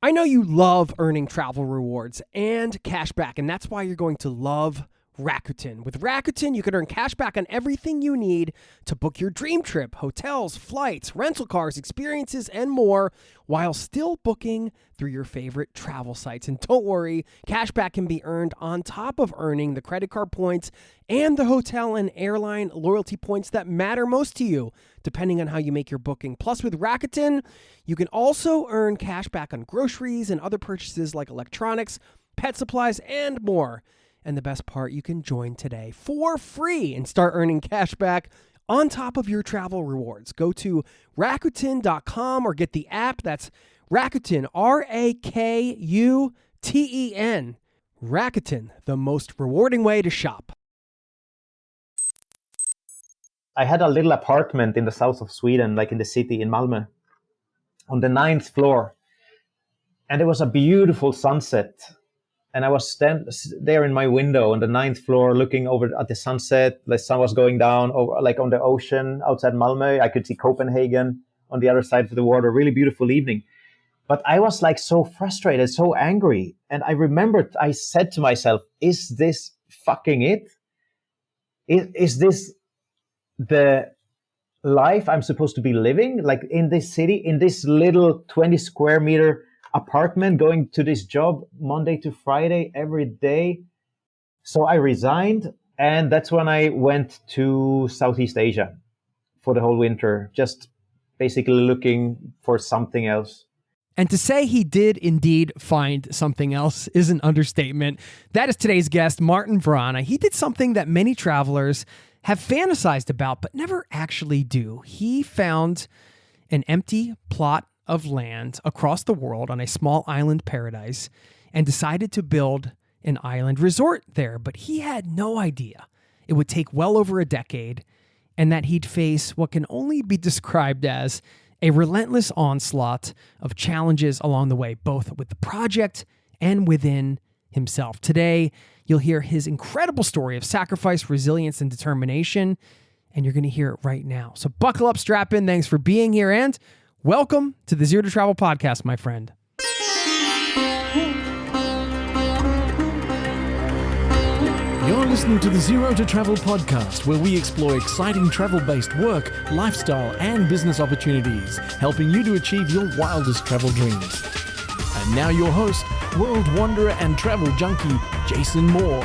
I know you love earning travel rewards and cash back, and that's why you're going to love Rakuten. With Rakuten, you can earn cash back on everything you need to book your dream trip, hotels, flights, rental cars, experiences, and more, while still booking through your favorite travel sites. And don't worry, cash back can be earned on top of earning the credit card points and the hotel and airline loyalty points that matter most to you, depending on how you make your booking. Plus, with Rakuten, you can also earn cash back on groceries and other purchases like electronics, pet supplies, and more. And the best part, you can join today for free and start earning cash back on top of your travel rewards. Go to Rakuten.com or get the app. That's Rakuten, Rakuten. Rakuten, the most rewarding way to shop. I had a little apartment in the south of Sweden, like in the city in Malmö, on the 9th floor. And it was a beautiful sunset. And I was there in my window on the 9th floor looking over at the sunset. The sun was going down over, like on the ocean outside Malmö. I could see Copenhagen on the other side of the water. Really beautiful evening. But I was like so frustrated, so angry. And I remembered I said to myself, is this fucking it? Is this the life I'm supposed to be living? Like in this city, in this little 20 square meter apartment, going to this job Monday to Friday every day. So I resigned, and that's when I went to Southeast Asia for the whole winter, just basically looking for something else. And to say he did indeed find something else is an understatement. That is today's guest, Martin Vrana. He did something that many travelers have fantasized about but never actually do. He found an empty plot of land across the world on a small island paradise and decided to build an island resort there. But he had no idea it would take well over a decade and that he'd face what can only be described as a relentless onslaught of challenges along the way, both with the project and within himself. Today, you'll hear his incredible story of sacrifice, resilience, and determination, and you're going to hear it right now. So buckle up, strap in. Thanks for being here, and welcome to the Zero to Travel podcast, my friend. You're listening to the Zero to Travel podcast, where we explore exciting travel-based work, lifestyle, and business opportunities, helping you to achieve your wildest travel dreams. And now your host, world wanderer and travel junkie, Jason Moore.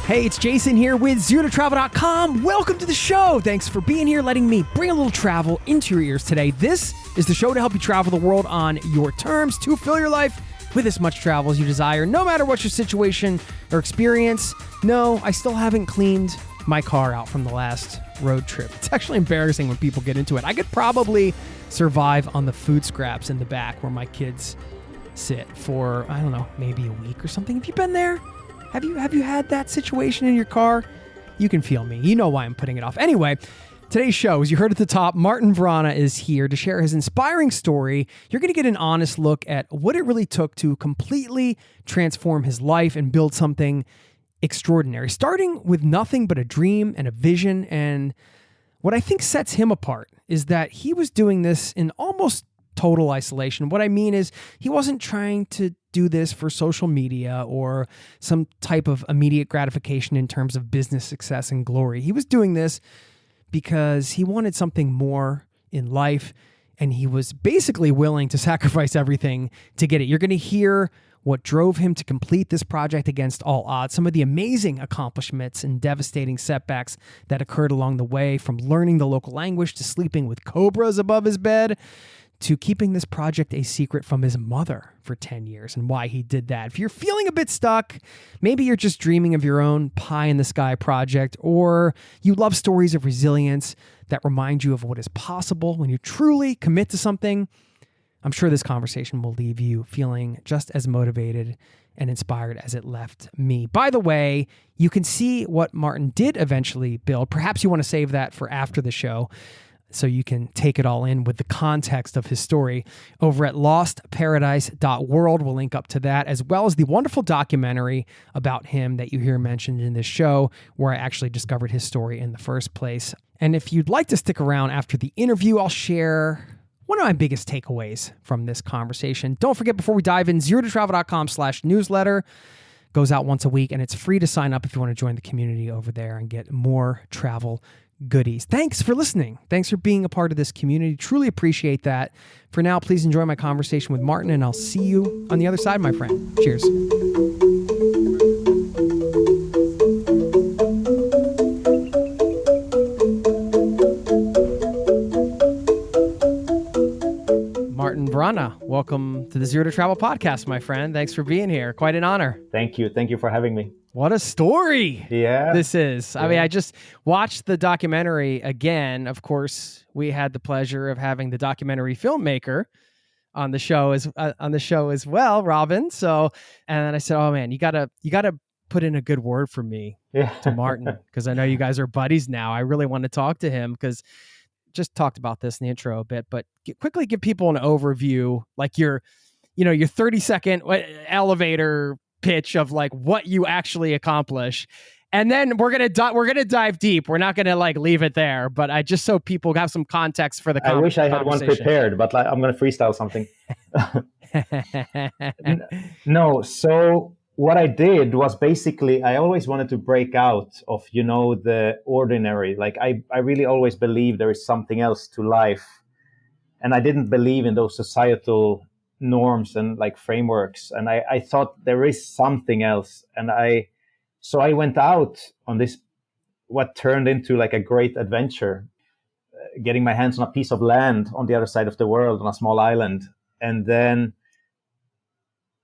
Hey, it's Jason here with ZeroToTravel.com. Welcome to the show. Thanks for being here, letting me bring a little travel into your ears today. This is the show to help you travel the world on your terms, to fill your life with as much travel as you desire, no matter what your situation or experience. No, I still haven't cleaned my car out from the last road trip. It's actually embarrassing when people get into it. I could probably survive on the food scraps in the back where my kids sit for, I don't know, maybe a week or something. Have you been there? Have you had that situation in your car? You can feel me. You know why I'm putting it off. Anyway, today's show, as you heard at the top, Martin Vrana is here to share his inspiring story. You're going to get an honest look at what it really took to completely transform his life and build something extraordinary, starting with nothing but a dream and a vision. And what I think sets him apart is that he was doing this in almost total isolation. What I mean is he wasn't trying to do this for social media or some type of immediate gratification in terms of business success and glory. He was doing this because he wanted something more in life, and he was basically willing to sacrifice everything to get it. You're going to hear what drove him to complete this project against all odds, some of the amazing accomplishments and devastating setbacks that occurred along the way, from learning the local language to sleeping with cobras above his bed, to keeping this project a secret from his mother for 10 years and why he did that. If you're feeling a bit stuck, maybe you're just dreaming of your own pie-in-the-sky project, or you love stories of resilience that remind you of what is possible when you truly commit to something, I'm sure this conversation will leave you feeling just as motivated and inspired as it left me. By the way, you can see what Martin did eventually build. Perhaps you want to save that for after the show, so you can take it all in with the context of his story over at lostparadise.world. We'll link up to that, as well as the wonderful documentary about him that you hear mentioned in this show, where I actually discovered his story in the first place. And if you'd like to stick around after the interview, I'll share one of my biggest takeaways from this conversation. Don't forget, before we dive in, zerototravel.com/newsletter goes out once a week, and it's free to sign up if you want to join the community over there and get more travel goodies. Thanks for listening. Thanks for being a part of this community. Truly appreciate that. For now, please enjoy my conversation with Martin, and I'll see you on the other side, my friend. Cheers. Vrana, welcome to the Zero to Travel podcast, my friend. Thanks for being here. Quite an honor. Thank you. Thank you for having me. What a story. Yeah. This is. I mean, I just watched the documentary again. Of course, we had the pleasure of having the documentary filmmaker on the show as well, Robin. So, and then I said, "Oh man, you gotta put in a good word for me to Martin, because I know you guys are buddies now. I really want to talk to him because." Just talked about this in the intro a bit, but quickly give people an overview, like your 30-second elevator pitch of like what you actually accomplish. And then we're going to dive deep. We're not going to like leave it there, but I just so people have some context for the I wish I had one prepared, but I'm going to freestyle something. No. So what I did was basically, I always wanted to break out of, the ordinary. Like I really always believed there is something else to life. And I didn't believe in those societal norms and like frameworks. And I thought there is something else. And so I went out on this, what turned into like a great adventure, getting my hands on a piece of land on the other side of the world on a small island. And then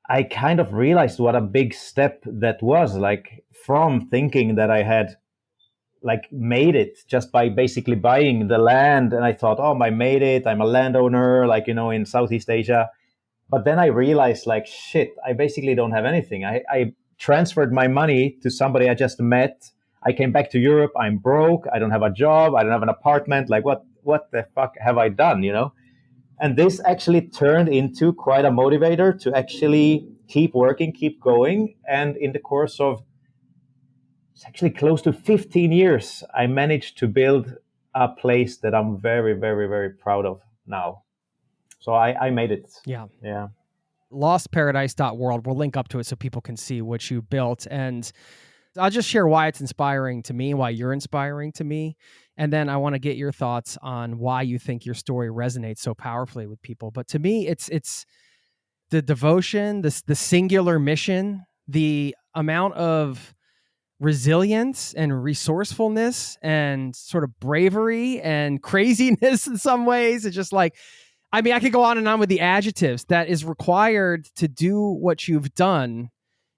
I kind of realized what a big step that was, like from thinking that I had like made it just by basically buying the land. And I thought, oh, I made it. I'm a landowner, like, in Southeast Asia. But then I realized like, shit, I basically don't have anything. I transferred my money to somebody I just met. I came back to Europe. I'm broke. I don't have a job. I don't have an apartment. Like what the fuck have I done, And this actually turned into quite a motivator to actually keep working, keep going. And in the course of it's actually close to 15 years, I managed to build a place that I'm very, very, very proud of now. So I made it. Yeah. Yeah. Lostparadise.world. We'll link up to it so people can see what you built. And I'll just share why it's inspiring to me, why you're inspiring to me. And then I want to get your thoughts on why you think your story resonates so powerfully with people. But to me, it's the devotion, the singular mission, the amount of resilience and resourcefulness and sort of bravery and craziness in some ways. It's just like, I mean, I could go on and on with the adjectives that is required to do what you've done.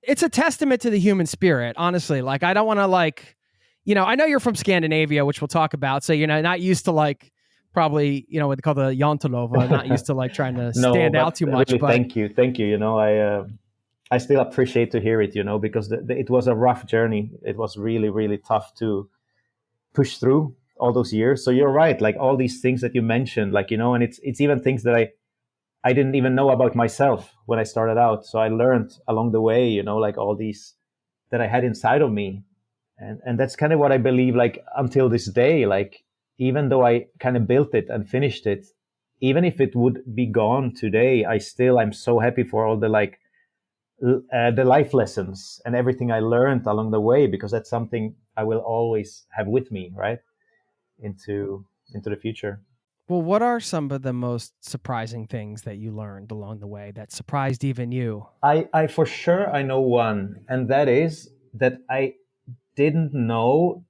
It's a testament to the human spirit, honestly. Like, I don't want to like, I know you're from Scandinavia, which we'll talk about. So, not used to like probably, what they call the Jantelova, not used to like trying to stand out too much. Really, but thank you. I still appreciate to hear it, because it was a rough journey. It was really, really tough to push through all those years. So you're right. Like all these things that you mentioned, like, and it's even things that I didn't even know about myself when I started out. So I learned along the way, like all these that I had inside of me. And that's kind of what I believe, like until this day, like even though I kind of built it and finished it, even if it would be gone today, I'm so happy for all the like the life lessons and everything I learned along the way, because that's something I will always have with me, right, into the future. Well, what are some of the most surprising things that you learned along the way that surprised even you? I for sure, I know one, and that is that I didn't know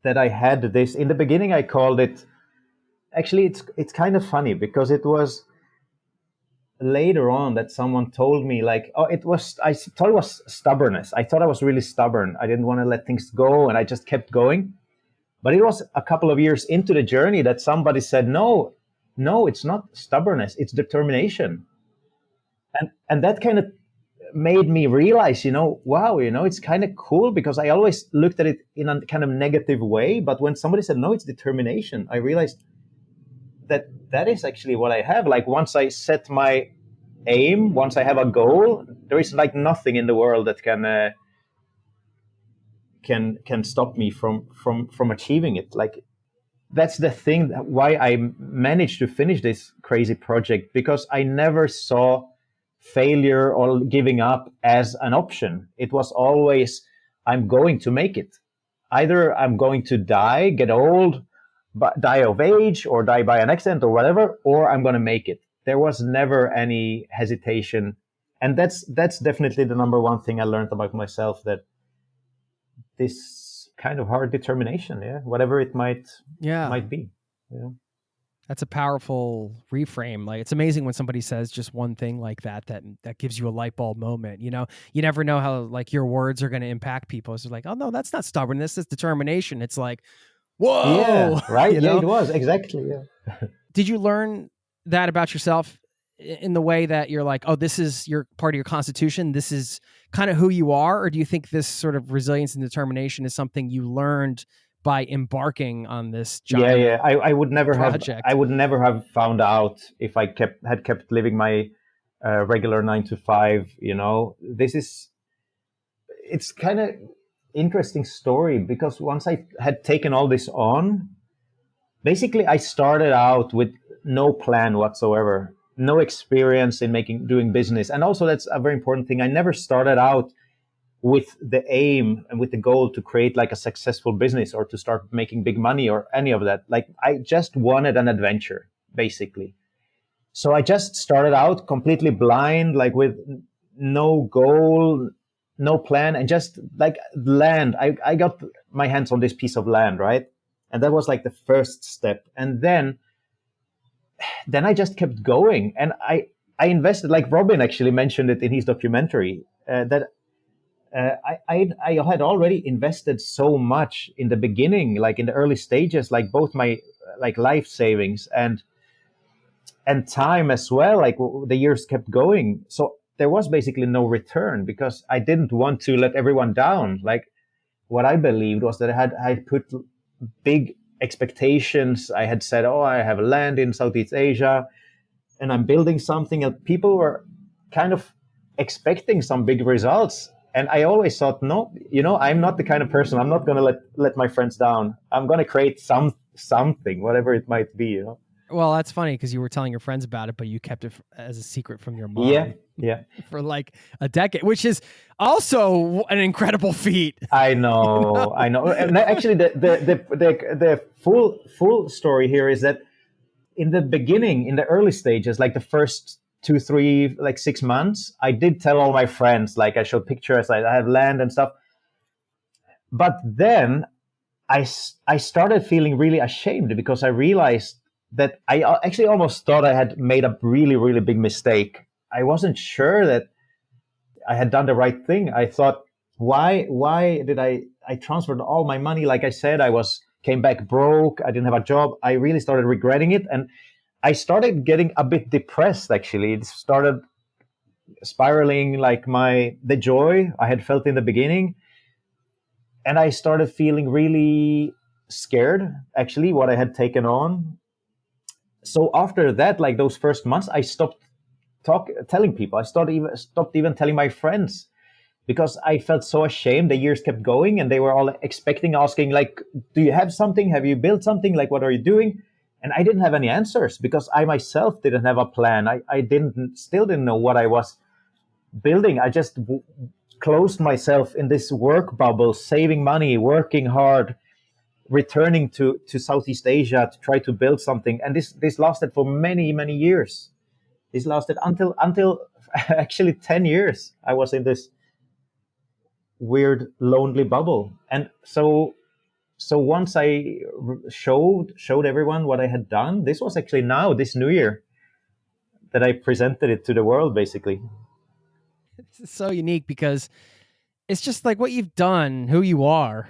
that I had this. In the beginning, I called it, actually, it's kind of funny because it was later on that someone told me like, I thought it was stubbornness. I thought I was really stubborn. I didn't want to let things go, and I just kept going. But it was a couple of years into the journey that somebody said, no, it's not stubbornness, it's determination. And that kind of made me realize, wow, it's kind of cool, because I always looked at it in a kind of negative way. But when somebody said, no, it's determination, I realized that is actually what I have. Like once I set my aim, once I have a goal, there is like nothing in the world that can stop me from achieving it. Like that's the thing why I managed to finish this crazy project, because I never saw failure or giving up as an option. It was always, I'm going to make it. Either I'm going to die, get old, but die of age, or die by an accident or whatever, or I'm going to make it. There was never any hesitation. And that's definitely the number one thing I learned about myself, that this kind of hard determination, whatever it might be. Yeah. That's a powerful reframe. Like, it's amazing when somebody says just one thing like that gives you a light bulb moment. You never know how like your words are going to impact people. It's like, oh no, that's not stubbornness, it's determination. It's like, whoa. Yeah, right. Yeah, it was exactly. Yeah. Did you learn that about yourself in the way that you're like, oh, this is your part of your constitution, this is kind of who you are? Or do you think this sort of resilience and determination is something you learned by embarking on this giant I would never project? I would never have found out if I had kept living my regular 9 to 5. It's kind of interesting story, because once I had taken all this on, basically I started out with no plan whatsoever, no experience in doing business. And also, that's a very important thing, I never started out with the aim and with the goal to create like a successful business or to start making big money or any of that. Like, I just wanted an adventure, basically. So I just started out completely blind, like with no goal, no plan, and just like land. I got my hands on this piece of land, right? And that was like the first step. And then I just kept going. And I invested, like Robin actually mentioned it in his documentary, that I had already invested so much in the beginning, like in the early stages, like both my like life savings and time as well. Like the years kept going, so there was basically no return, because I didn't want to let everyone down. Like, what I believed was that I put big expectations. I had said, oh, I have land in Southeast Asia, and I'm building something, and people were kind of expecting some big results. And I always thought, no, I'm not the kind of person, I'm not going to let my friends down. I'm going to create something, whatever it might be, Well, that's funny, because you were telling your friends about it, but you kept it as a secret from your mom. Yeah. For like a decade, which is also an incredible feat. I know. And actually, the full story here is that in the beginning, in the early stages, like the first 2, 3, like 6 months, I did tell all my friends, like I showed pictures, I have land and stuff. But then I started feeling really ashamed, because I realized that I actually almost thought I had made a really, really big mistake. I wasn't sure that I had done the right thing. I thought, why did I transferred all my money? Like I said, came back broke. I didn't have a job. I really started regretting it. And I started getting a bit depressed, actually. It started spiraling, like the joy I had felt in the beginning. And I started feeling really scared, actually, what I had taken on. So after that, like those first months, I stopped telling people. I stopped even telling my friends, because I felt so ashamed. The years kept going, and they were all asking, like, do you have something? Have you built something? Like, what are you doing? And I didn't have any answers, because I myself didn't have a plan. I still didn't know what I was building. I just closed myself in this work bubble, saving money, working hard, returning to Southeast Asia to try to build something. And this lasted for many, many years. This lasted until actually 10 years. I was in this weird, lonely bubble. And so once I showed everyone what I had done, this was actually now, this New Year, that I presented it to the world, basically. It's so unique, because it's just like what you've done, who you are.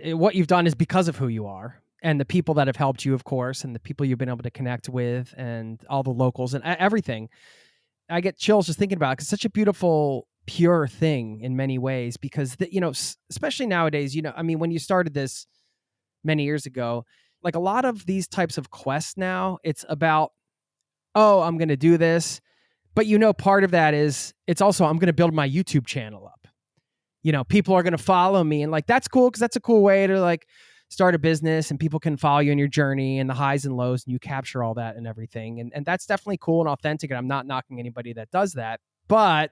What you've done is because of who you are, and the people that have helped you, of course, and the people you've been able to connect with, and all the locals and everything. I get chills just thinking about it, 'cause it's such a beautiful, pure thing in many ways, because especially nowadays, I mean, when you started this many years ago, like a lot of these types of quests now, it's about, oh, I'm going to do this. But part of that is, it's also, I'm going to build my YouTube channel up. People are going to follow me, and like, that's cool, because that's a cool way to like start a business and people can follow you in your journey and the highs and lows, and you capture all that and everything. And that's definitely cool and authentic. And I'm not knocking anybody that does that, but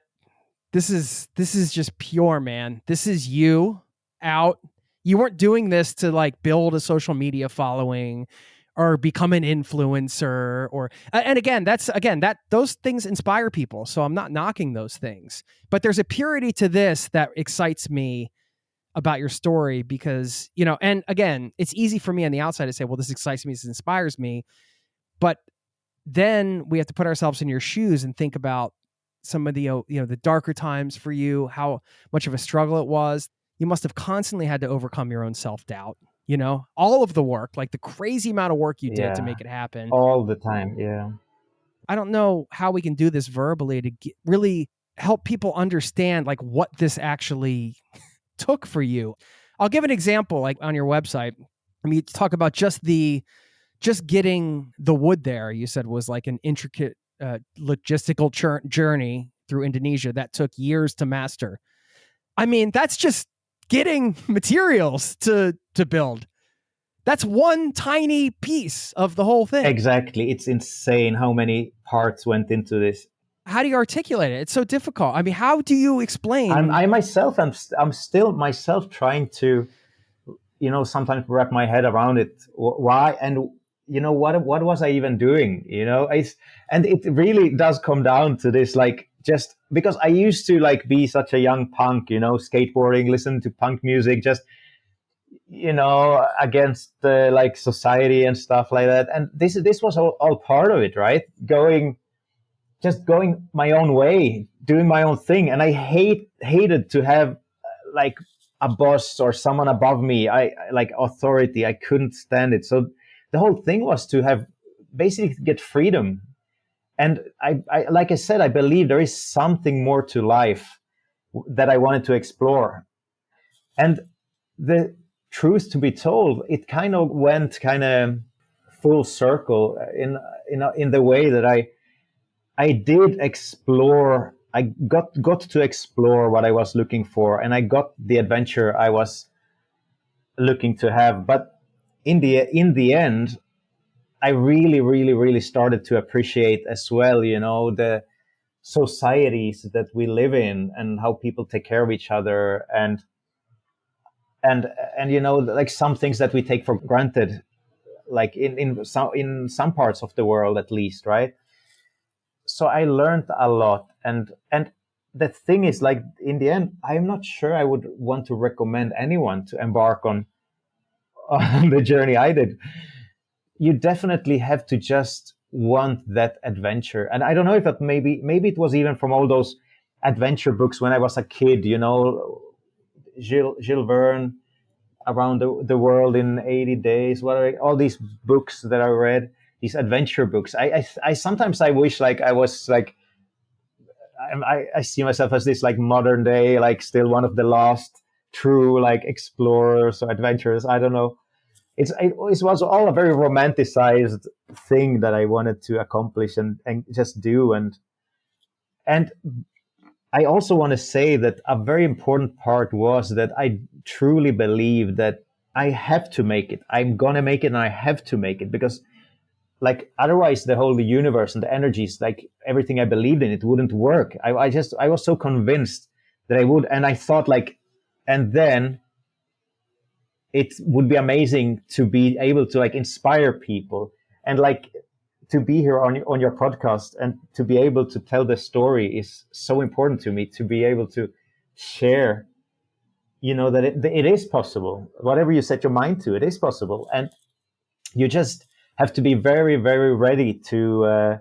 this is just pure, man. This is you out. You weren't doing this to like build a social media following or become an influencer and again, those things inspire people. So I'm not knocking those things, but there's a purity to this that excites me about your story because, and again, it's easy for me on the outside to say, well, this excites me, this inspires me. But then we have to put ourselves in your shoes and think about some of the, the darker times for you, how much of a struggle it was. You must have constantly had to overcome your own self-doubt, all of the work, like the crazy amount of work you did to make it happen. All the time. Yeah. I don't know how we can do this verbally to really help people understand like what this actually took for you. I'll give an example, like on your website. I mean, you talk about just getting the wood there, you said was like an intricate logistical journey through Indonesia that took years to master. I mean, that's just getting materials to build. That's one tiny piece of the whole thing. Exactly. It's insane how many parts went into this. How do you articulate it? It's so difficult. I mean, how do you explain? I'm still myself trying to, sometimes wrap my head around it. Why? And what was I even doing? And it really does come down to this, like, just because I used to like be such a young punk, skateboarding, listen to punk music, just, against the like society and stuff like that. And this was all part of it, right? Going my own way, doing my own thing. And I hated to have like a boss or someone above me. I like authority. I couldn't stand it. So the whole thing was to have basically get freedom. And I like I said, I believe there is something more to life that I wanted to explore. And the truth to be told, it kind of went full circle in the way that I did explore. I got to explore what I was looking for, and I got the adventure I was looking to have. But in the end, I really, really, really started to appreciate as well, the societies that we live in and how people take care of each other, and like some things that we take for granted, like in some parts of the world at least, right? So I learned a lot, and the thing is, like, in the end, I'm not sure I would want to recommend anyone to embark on the journey I did. You definitely have to just want that adventure. And I don't know if that maybe it was even from all those adventure books when I was a kid, Jules Verne, Around the World in 80 Days, all these books that I read, these adventure books. I sometimes I wish like I was like, I see myself as this like modern day, like still one of the last true like explorers or adventurers. I don't know. It was all a very romanticized thing that I wanted to accomplish and just do. And I also want to say that a very important part was that I truly believe that I have to make it. I'm going to make it, and I have to make it, because like otherwise the whole universe and the energies, like everything I believed in, it wouldn't work. I was so convinced that I would. And I thought like, and then it would be amazing to be able to like inspire people, and like to be here on your podcast and to be able to tell the story is so important to me, to be able to share, that it is possible. Whatever you set your mind to, it is possible. And you just have to be very, very ready to,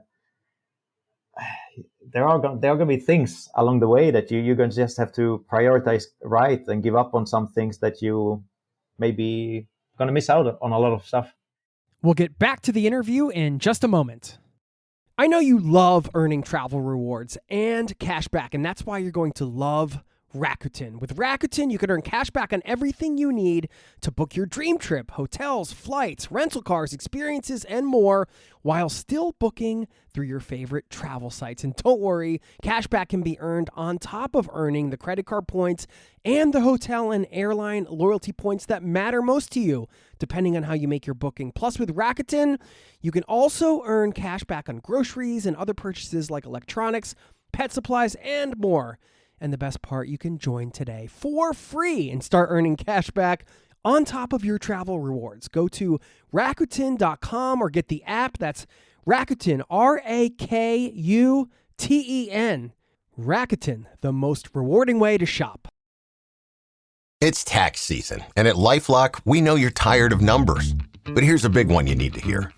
there are going to be things along the way that you're going to just have to prioritize right and give up on some things that you maybe going to miss out on a lot of stuff. We'll get back to the interview in just a moment. I know you love earning travel rewards and cash back, and that's why you're going to love Rakuten. With Rakuten, you can earn cash back on everything you need to book your dream trip, hotels, flights, rental cars, experiences, and more, while still booking through your favorite travel sites. And don't worry, cash back can be earned on top of earning the credit card points and the hotel and airline loyalty points that matter most to you, depending on how you make your booking. Plus, with Rakuten, you can also earn cash back on groceries and other purchases like electronics, pet supplies, and more. And the best part, you can join today for free and start earning cash back on top of your travel rewards. Go to Rakuten.com or get the app. That's Rakuten, Rakuten. Rakuten, the most rewarding way to shop. It's tax season, and at LifeLock, we know you're tired of numbers. But here's a big one you need to hear.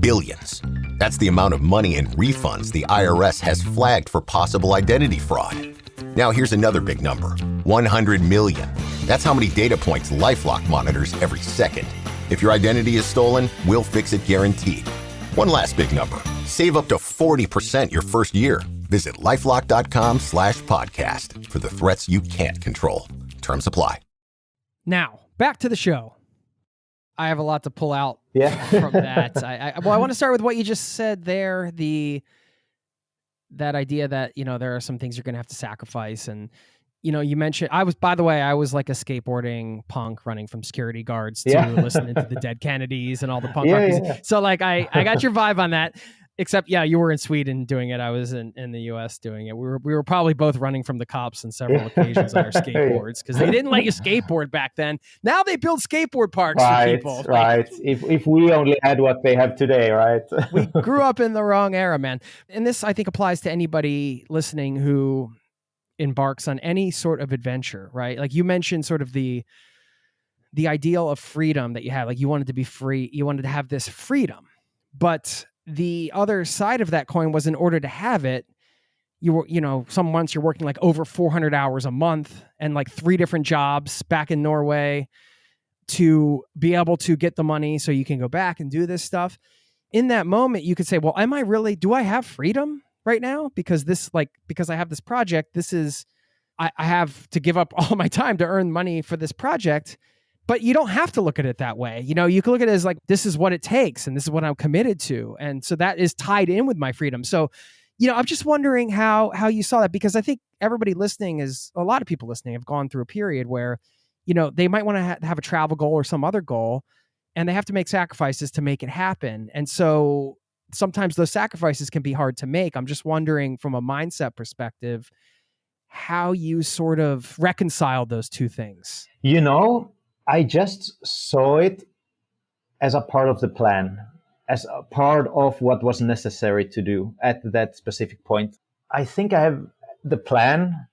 Billions. That's the amount of money in refunds the IRS has flagged for possible identity fraud. Now here's another big number, 100 million. That's how many data points LifeLock monitors every second. If your identity is stolen, we'll fix it guaranteed. One last big number, save up to 40% your first year. Visit LifeLock.com/podcast for the threats you can't control. Terms apply. Now, back to the show. I have a lot to pull out from that. I want to start with what you just said there, that idea that, there are some things you're going to have to sacrifice. And, you mentioned, I was like a skateboarding punk running from security guards to listening to the Dead Kennedys and all the punk rock music. Yeah. So I got your vibe on that, except, you were in Sweden doing it. I was in the US doing it. We were probably both running from the cops on several occasions on our skateboards because they didn't let you skateboard back then. Now they build skateboard parks for people. Right. If we only had what they have today, right? We grew up in the wrong era, man. And this, I think, applies to anybody listening who embarks on any sort of adventure, right? Like you mentioned sort of the ideal of freedom that you had. Like you wanted to be free. You wanted to have this freedom. But the other side of that coin was, in order to have it, you were, some months you're working like over 400 hours a month and like 3 different jobs back in Norway to be able to get the money so you can go back and do this stuff. In that moment, you could say, well, do I have freedom right now? Because because I have this project, I have to give up all my time to earn money for this project. But you don't have to look at it that way. You can look at it as like, this is what it takes and this is what I'm committed to. And so that is tied in with my freedom. So, I'm just wondering how you saw that, because I think a lot of people listening have gone through a period where, they might want to have a travel goal or some other goal, and they have to make sacrifices to make it happen. And so sometimes those sacrifices can be hard to make. I'm just wondering, from a mindset perspective, how you sort of reconciled those two things. I just saw it as a part of the plan, as a part of what was necessary to do at that specific point. I think I have the plan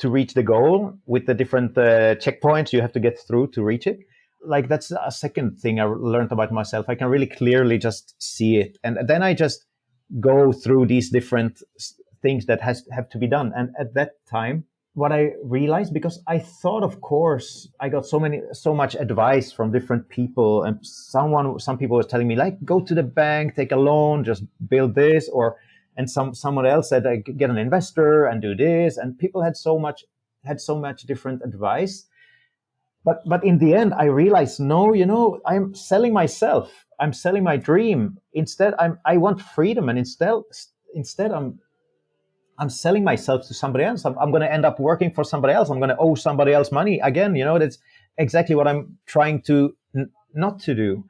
to reach the goal with the different checkpoints you have to get through to reach it. Like, that's a second thing I learned about myself. I can really clearly just see it. And then I just go through these different things that have to be done. And at that time, what I realized, because I thought, of course, I got so much advice from different people, and some people was telling me, like, go to the bank, take a loan, just build this, and someone else said, get an investor and do this, and people had so much different advice. But in the end, I realized, no, I'm selling myself, I'm selling my dream. Instead, I want freedom, and instead I'm selling myself to somebody else. I'm going to end up working for somebody else. I'm going to owe somebody else money again. That's exactly what I'm trying to not to do.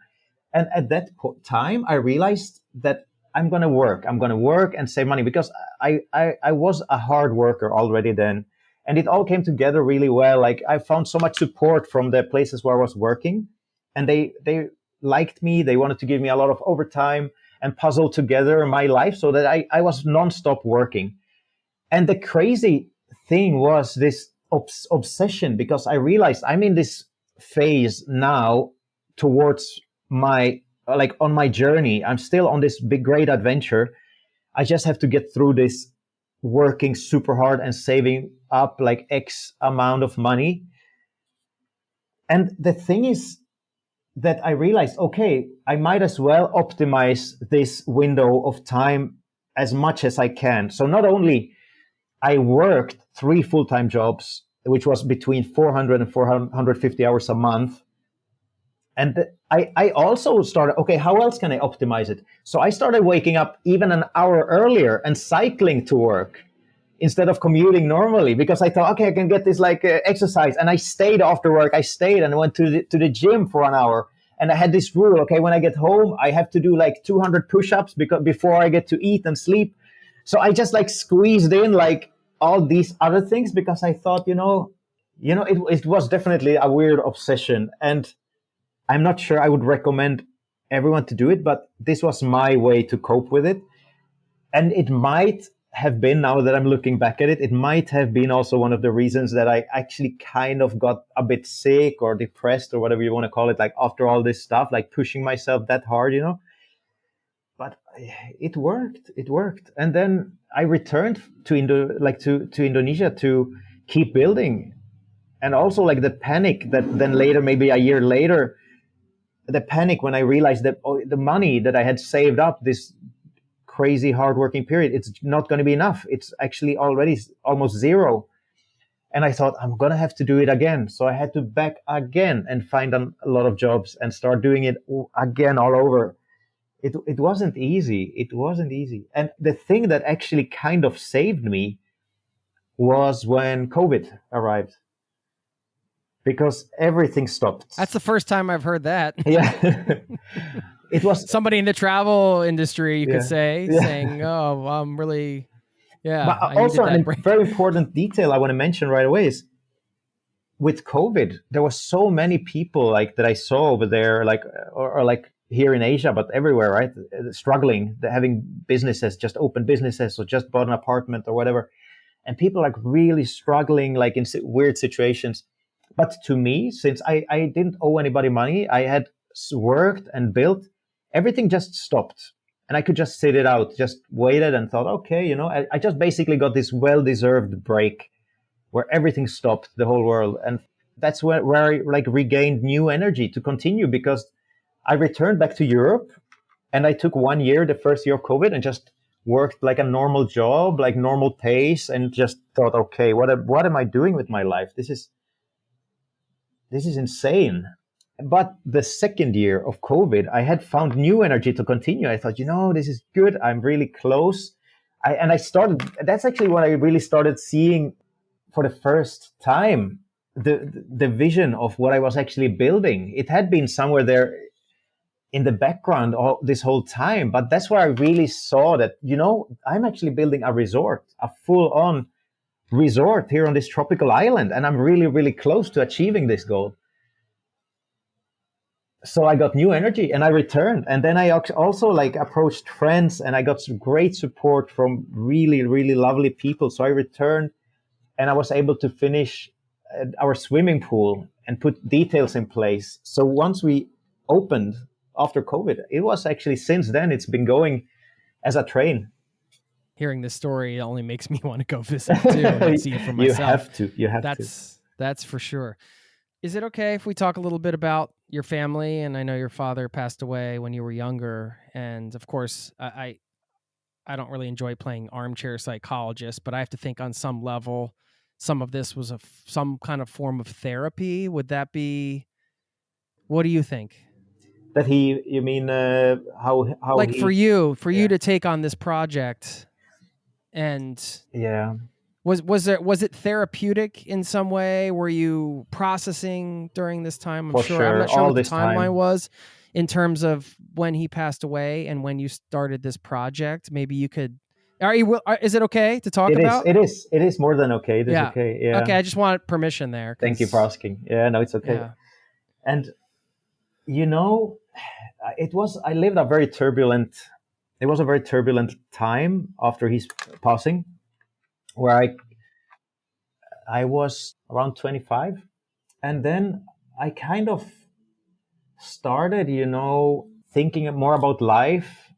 And at that time, I realized that I'm going to work and save money, because I was a hard worker already then. And it all came together really well. Like, I found so much support from the places where I was working, and they liked me. They wanted to give me a lot of overtime and puzzle together my life so that I was nonstop working. And the crazy thing was this obsession, because I realized I'm in this phase now towards on my journey. I'm still on this big, great adventure. I just have to get through this working super hard and saving up like X amount of money. And the thing is that I realized, okay, I might as well optimize this window of time as much as I can. So not only I worked 3 full-time jobs which was between 400 and 450 hours a month. And I also started, okay, how else can I optimize it? So I started waking up even an hour earlier and cycling to work instead of commuting normally, because I thought, okay, I can get this like exercise. And I stayed after work. I stayed and went to the gym for an hour. And I had this rule, okay, when I get home, I have to do like 200 push-ups before I get to eat and sleep. So I just like squeezed in like all these other things because I thought, it was definitely a weird obsession. And I'm not sure I would recommend everyone to do it, but this was my way to cope with it. And it might have been, now that I'm looking back at it, it might have been also one of the reasons that I actually kind of got a bit sick or depressed or whatever you want to call it, like after all this stuff, like pushing myself that hard, But it worked. And then I returned to Indonesia to keep building. And also like the panic that then later, maybe a year later, the panic when I realized that the money that I had saved up this crazy hardworking period, it's not going to be enough. It's actually already almost zero. And I thought, I'm going to have to do it again. So I had to back again and find a lot of jobs and start doing it again all over. It wasn't easy. It wasn't easy. And the thing that actually kind of saved me was when COVID arrived. Because everything stopped. That's the first time I've heard that. Yeah. It was somebody in the travel industry, you could say, Yeah. saying, "Oh, I'm really, yeah." But also, a very important detail I want to mention right away is with COVID, there were so many people like that I saw over there, like or like here in Asia, but everywhere, right? Struggling, having businesses, just open businesses, or just bought an apartment or whatever, and people like really struggling, like in weird situations. But to me, since I didn't owe anybody money, I had worked and built, everything just stopped. And I could just sit it out, just waited and thought, okay, I just basically got this well-deserved break where everything stopped, the whole world. And that's where I like regained new energy to continue, because I returned back to Europe and I took 1 year, the first year of COVID, and just worked like a normal job, like normal pace, and just thought, okay, what am I doing with my life? This is insane. But the second year of COVID, I had found new energy to continue. I thought, this is good. I'm really close. That's actually when I really started seeing for the first time the vision of what I was actually building. It had been somewhere there in the background all this whole time, but that's where I really saw that, I'm actually building a resort, a full-on resort here on this tropical island, and I'm really, really close to achieving this goal. So I got new energy and I returned, and then I also like approached friends, and I got some great support from really, really lovely people. So I returned and I was able to finish our swimming pool and put details in place. So once we opened after COVID, it was actually, since then, it's been going as a train. Hearing this story only makes me want to go visit too and see it for myself. You have to. That's for sure. Is it okay if we talk a little bit about your family? And I know your father passed away when you were younger. And of course, I don't really enjoy playing armchair psychologist, but I have to think on some level, some of this was some kind of form of therapy. Would that be, what do you think? That you mean how like for you to take on this project, and yeah, was it therapeutic in some way? Were you processing during this time? I'm not sure what the timeline was in terms of when he passed away and when you started this project. Maybe you could. Is it okay to talk about? It is more than okay. It is okay. Yeah. Okay, I just want permission there. Thank you for asking. Yeah, no, it's okay. Yeah. And I lived a very turbulent. It was a very turbulent time after his passing, where I was around 25, and then I kind of started, thinking more about life,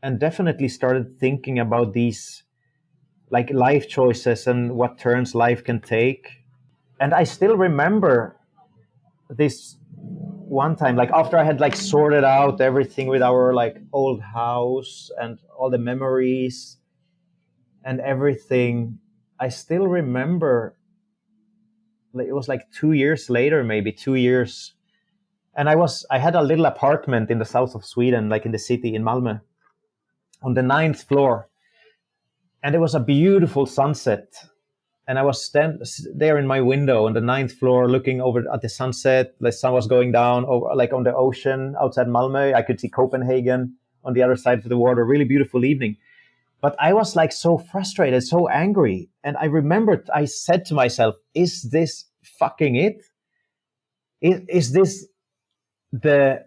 and definitely started thinking about these like life choices and what turns life can take. And I still remember this one time, like after I had like sorted out everything with our like old house and all the memories and everything, I still remember it was like 2 years later, maybe 2 years. And I had a little apartment in the south of Sweden, like in the city in Malmö, on the ninth floor. And it was a beautiful sunset. And I was there in my window on the ninth floor, looking over at the sunset. The sun was going down over, like on the ocean outside Malmö. I could see Copenhagen on the other side of the water. Really beautiful evening. But I was like so frustrated, so angry. And I remembered I said to myself, is this fucking it? Is this the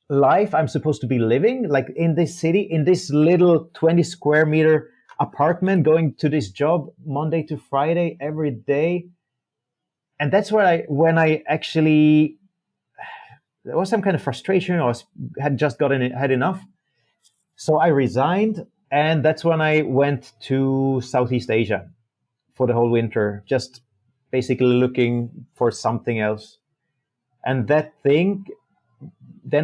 life I'm supposed to be living? Like in this city, in this little 20 square meter apartment, going to this job Monday to Friday every day. And that's where when I actually, there was some kind of frustration. Had just had enough. So I resigned. And that's when I went to Southeast Asia for the whole winter, just basically looking for something else. And then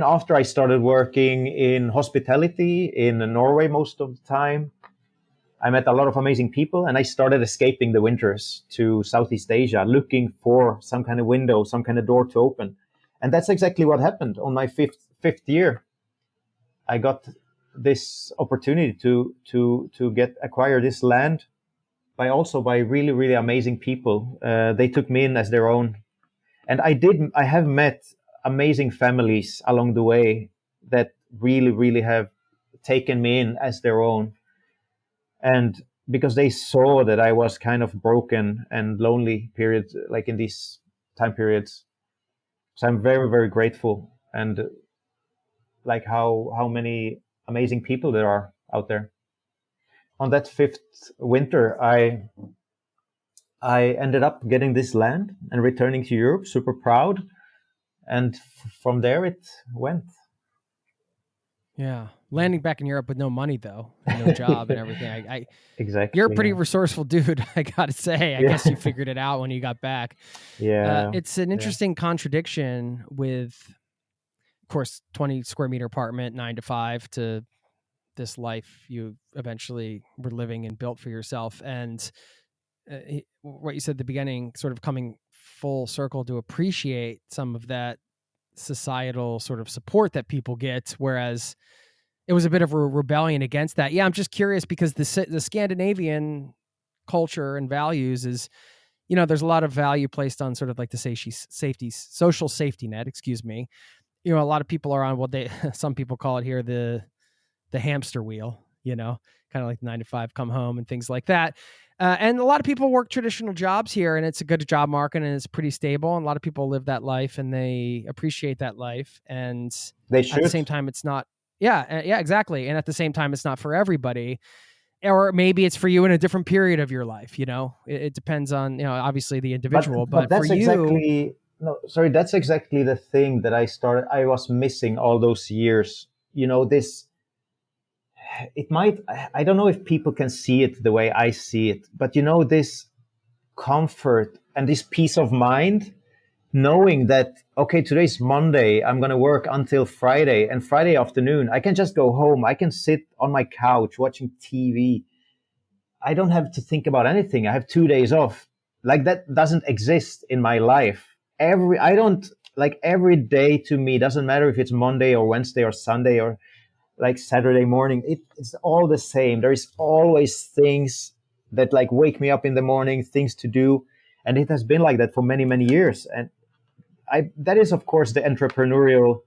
after I started working in hospitality in Norway most of the time, I met a lot of amazing people, and I started escaping the winters to Southeast Asia, looking for some kind of window, some kind of door to open. And that's exactly what happened. On my fifth year, I got this opportunity to acquire this land by really, really amazing people. They took me in as their own. And I have met amazing families along the way that really, really have taken me in as their own. And because they saw that I was kind of broken and lonely periods, like in these time periods. So I'm very, very grateful. And like how many amazing people there are out there. On that fifth winter, I ended up getting this land and returning to Europe, super proud. And from there it went. Yeah. Landing back in Europe with no money, though, and no job and everything. Exactly. You're a pretty resourceful dude, I got to say. I guess you figured it out when you got back. Yeah. It's an interesting contradiction with, of course, 20 square meter apartment, 9 to 5, to this life you eventually were living and built for yourself. And what you said at the beginning, sort of coming full circle to appreciate some of that societal sort of support that people get, whereas it was a bit of a rebellion against that. Yeah, I'm just curious because the Scandinavian culture and values is, there's a lot of value placed on sort of like the social safety net, excuse me. A lot of people are on some people call it here the hamster wheel, kind of like 9 to 5, come home and things like that. And a lot of people work traditional jobs here, and it's a good job market and it's pretty stable. And a lot of people live that life and they appreciate that life. And they should. At the same time, it's not. Yeah, exactly. And at the same time, it's not for everybody, or maybe it's for you in a different period of your life. It depends on, obviously the individual, but that's for exactly, that's exactly the thing that I was missing all those years. I don't know if people can see it the way I see it, but this comfort and this peace of mind, knowing that, okay, today's Monday, I'm going to work until Friday, and Friday afternoon, I can just go home. I can sit on my couch watching TV. I don't have to think about anything. I have 2 days off. Like, that doesn't exist in my life. Every day to me, doesn't matter if it's Monday or Wednesday or Sunday or like Saturday morning, it's all the same. There is always things that like wake me up in the morning, things to do. And it has been like that for many, many years. And that is, of course, the entrepreneurial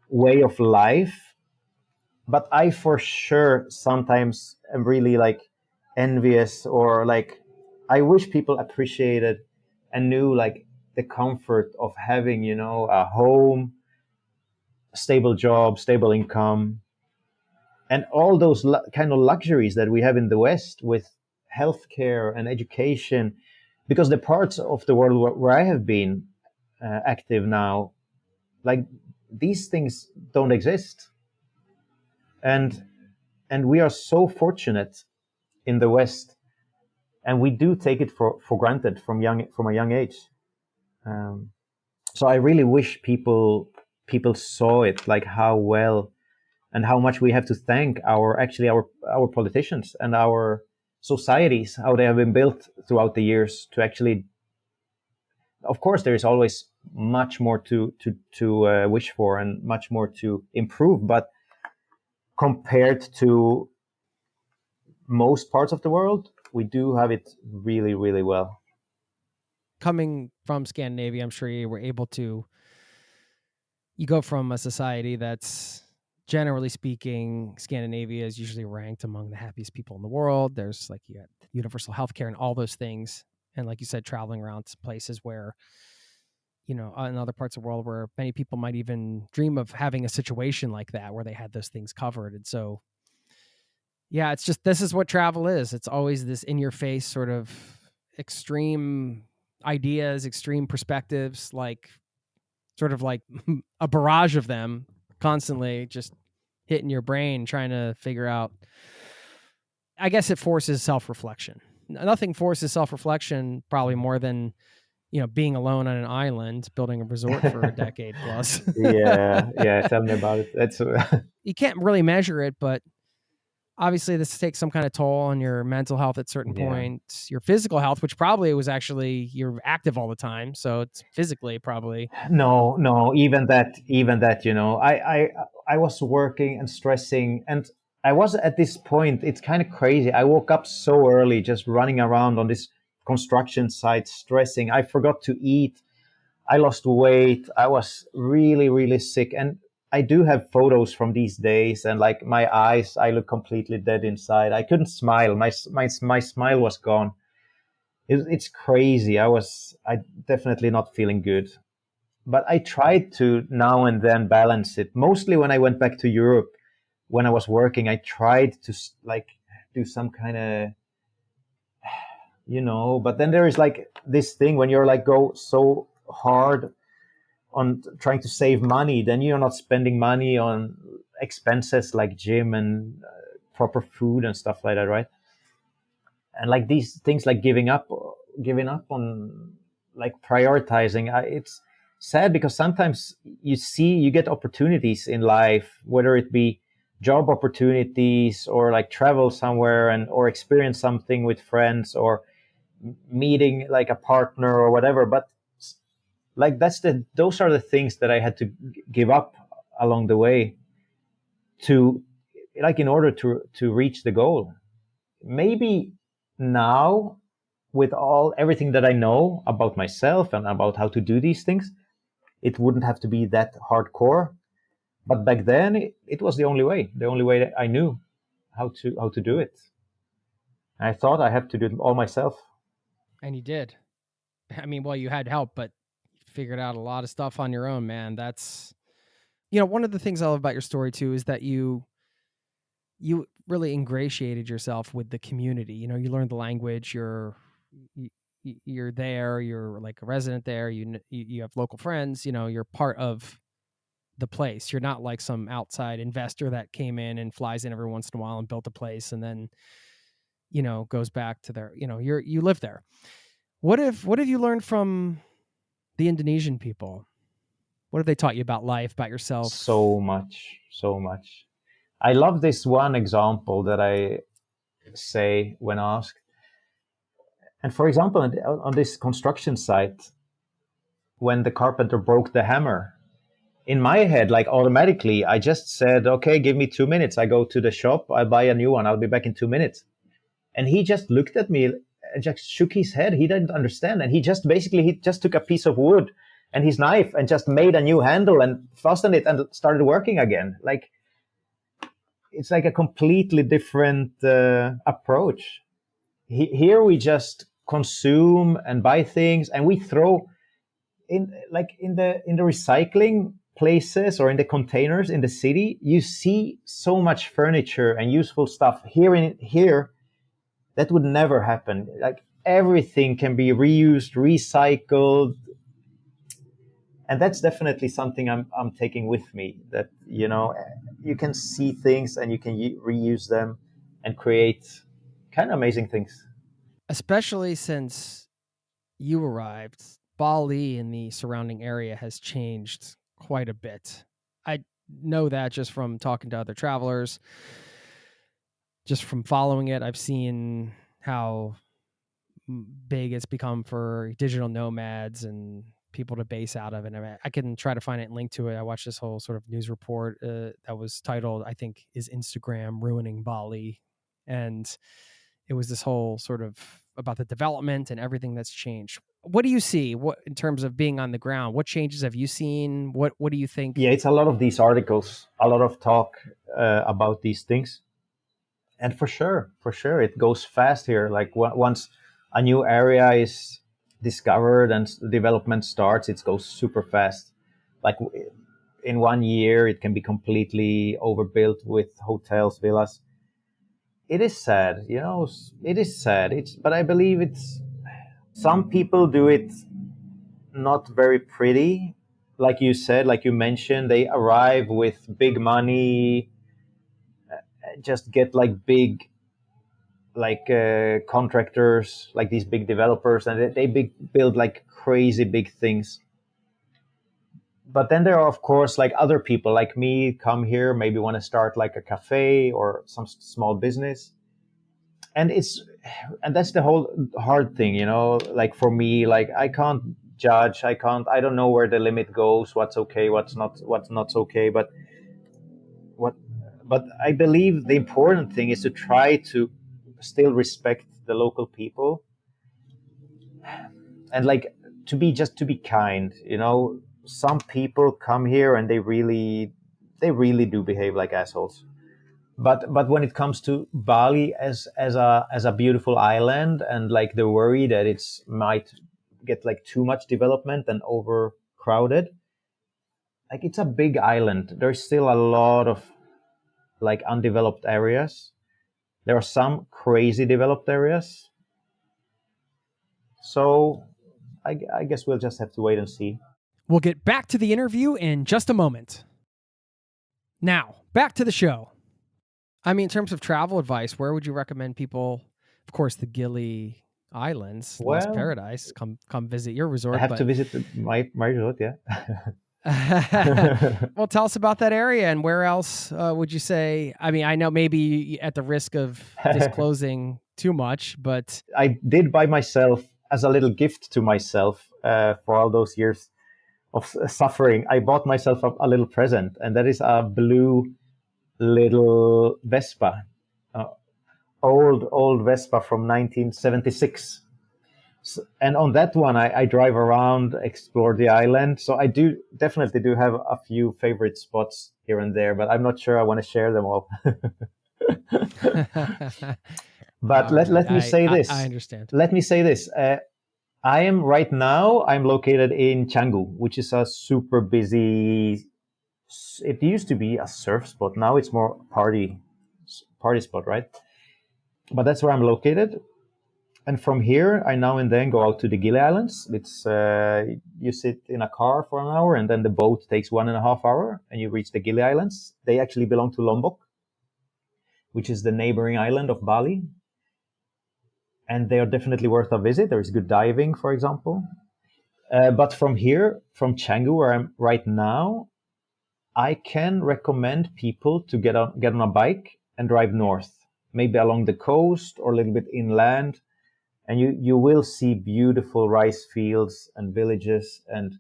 way of life. But I for sure sometimes am really like envious, or like I wish people appreciated and knew like the comfort of having, a home, stable job, stable income, and all those kind of luxuries that we have in the West with healthcare and education. Because the parts of the world where I have been active now, like these things don't exist. And we are so fortunate in the West, and we do take it for granted from a young age. So I really wish people saw it, like how well and how much we have to thank our politicians and our societies, how they have been built throughout the years to actually of course, there is always much more to wish for and much more to improve. But compared to most parts of the world, we do have it really, really well. Coming from Scandinavia, I'm sure you were able to. You go from a society that's, generally speaking, Scandinavia is usually ranked among the happiest people in the world. There's like you got universal healthcare and all those things. And like you said, traveling around to places where, in other parts of the world where many people might even dream of having a situation like that where they had those things covered. And so, yeah, it's just, this is what travel is. It's always this in your face sort of extreme ideas, extreme perspectives, like sort of like a barrage of them constantly just hitting your brain, trying to figure out. I guess it forces self-reflection. Nothing forces self-reflection probably more than, being alone on an island, building a resort for a decade plus. Yeah. Tell me about it. That's You can't really measure it, but obviously this takes some kind of toll on your mental health at certain points, your physical health, which probably was actually you're active all the time. So it's physically probably. No, even that, I was working and stressing, and I was at this point, it's kind of crazy. I woke up so early, just running around on this construction site, stressing. I forgot to eat. I lost weight. I was really, really sick. And I do have photos from these days, and like my eyes, I look completely dead inside. I couldn't smile. My smile was gone. It's crazy. I definitely not feeling good. But I tried to now and then balance it. Mostly when I went back to Europe, when I was working, I tried to like do some kind of, but then there is like this thing when you're like go so hard on trying to save money, then you're not spending money on expenses like gym and proper food and stuff like that, right? And like these things like giving up on like prioritizing, it's sad because sometimes you get opportunities in life, whether it be job opportunities or like travel somewhere or experience something with friends or meeting like a partner or whatever. But like those are the things that I had to give up along the way to like in order to reach the goal. Maybe now with everything that I know about myself and about how to do these things, it wouldn't have to be that hardcore. But back then it was the only way that I knew how to do it. And I thought I have to do it all myself. And you did. I mean, well, you had help, but you figured out a lot of stuff on your own, man. That's, one of the things I love about your story too, is that you really ingratiated yourself with the community. You learned the language, you're there, you're like a resident there, you have local friends, you're part of the place. You're not like some outside investor that came in and flies in every once in a while and built a place and then, goes back to their, you live there. What have you learned from the Indonesian people? What have they taught you about life, about yourself? So much. I love this one example that I say when asked. And for example, on this construction site, when the carpenter broke the hammer, in my head, like automatically, I just said, okay, give me 2 minutes. I go to the shop, I buy a new one. I'll be back in 2 minutes. And he just looked at me and just shook his head. He didn't understand. And he just took a piece of wood and his knife and just made a new handle and fastened it and started working again. Like, it's like a completely different approach. Here we just consume and buy things, and we throw in the recycling places or in the containers in the city. You see so much furniture and useful stuff here that would never happen. Like everything can be reused, recycled. And that's definitely something I'm taking with me, that, you can see things and you can reuse them and create kind of amazing things. Especially since you arrived, Bali and the surrounding area has changed quite a bit. I know that just from talking to other travelers, just from following it. I've seen how big it's become for digital nomads and people to base out of. And I can try to find it and link to it. I watched this whole sort of news report that was titled, I think, "Is Instagram Ruining Bali?" And it was this whole sort of about the development and everything that's changed. What do you see? What in terms of being on the ground? What changes have you seen? What do you think? Yeah, it's a lot of these articles, a lot of talk about these things. And for sure, it goes fast here. Like once a new area is discovered and development starts, it goes super fast. Like in 1 year, it can be completely overbuilt with hotels, villas. It is sad, it is sad. But I believe some people do it not very pretty. Like you said, like you mentioned, they arrive with big money, just get like big contractors, like these big developers, and they build like crazy big things. But then there are, of course, like other people like me come here, maybe want to start like a cafe or some small business. And that's the whole hard thing, like for me, like I can't judge. I don't know where the limit goes, what's okay, what's not okay. But I believe the important thing is to try to still respect the local people and like to be kind. Some people come here and they really do behave like assholes. But when it comes to Bali as a beautiful island, and like the worry that it's might get like too much development and overcrowded, like it's a big island. There's still a lot of like undeveloped areas. There are some crazy developed areas. So I guess we'll just have to wait and see. We'll get back to the interview in just a moment. Now, back to the show. I mean, in terms of travel advice, where would you recommend people? Of course, the Gili Islands, Lost Paradise. Come visit your resort. I have to visit my resort, yeah. Well, tell us about that area, and where else would you say? I mean, I know maybe at the risk of disclosing too much, but I did buy myself as a little gift to myself for all those years of suffering. I bought myself a little present, and that is a blue little Vespa, old Vespa from 1976. And on that one, I drive around, explore the island. So I definitely do have a few favorite spots here and there, but I'm not sure I want to share them all. But let me say this. I understand. Let me say this. I'm located in Canggu, which is a super busy. It used to be a surf spot. Now it's more party spot, right? But that's where I'm located. And from here, I now and then go out to the Gili Islands. It's you sit in a car for an hour, and then the boat takes 1.5 hours, and you reach the Gili Islands. They actually belong to Lombok, which is the neighboring island of Bali. And they are definitely worth a visit. There is good diving, for example. But from here, from Canggu, where I'm right now, I can recommend people to get on a bike and drive north, maybe along the coast or a little bit inland. And you will see beautiful rice fields and villages. And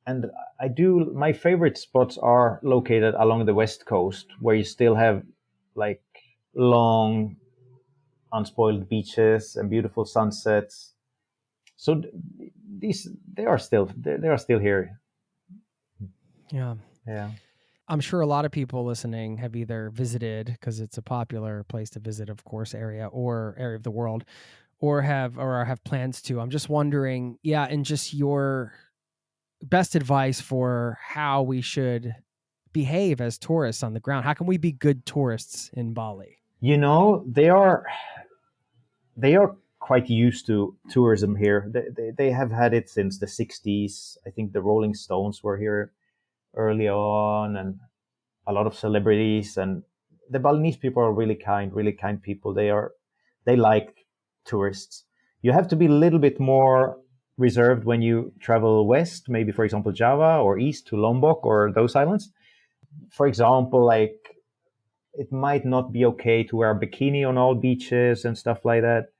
my favorite spots are located along the west coast, where you still have like long, unspoiled beaches and beautiful sunsets. So they are still here. Yeah. I'm sure a lot of people listening have either visited, because it's a popular place to visit, of course, area of the world, or have plans to. I'm just wondering, and just your best advice for how we should behave as tourists on the ground. How can we be good tourists in Bali? They are quite used to tourism here. They have had it since the 60s. I think the Rolling Stones were here early on, and a lot of celebrities. And the Balinese people are really kind people. They like tourists. You have to be a little bit more reserved when you travel west, maybe for example Java, or east to Lombok or those islands. For example, like it might not be okay to wear a bikini on all beaches and stuff like that.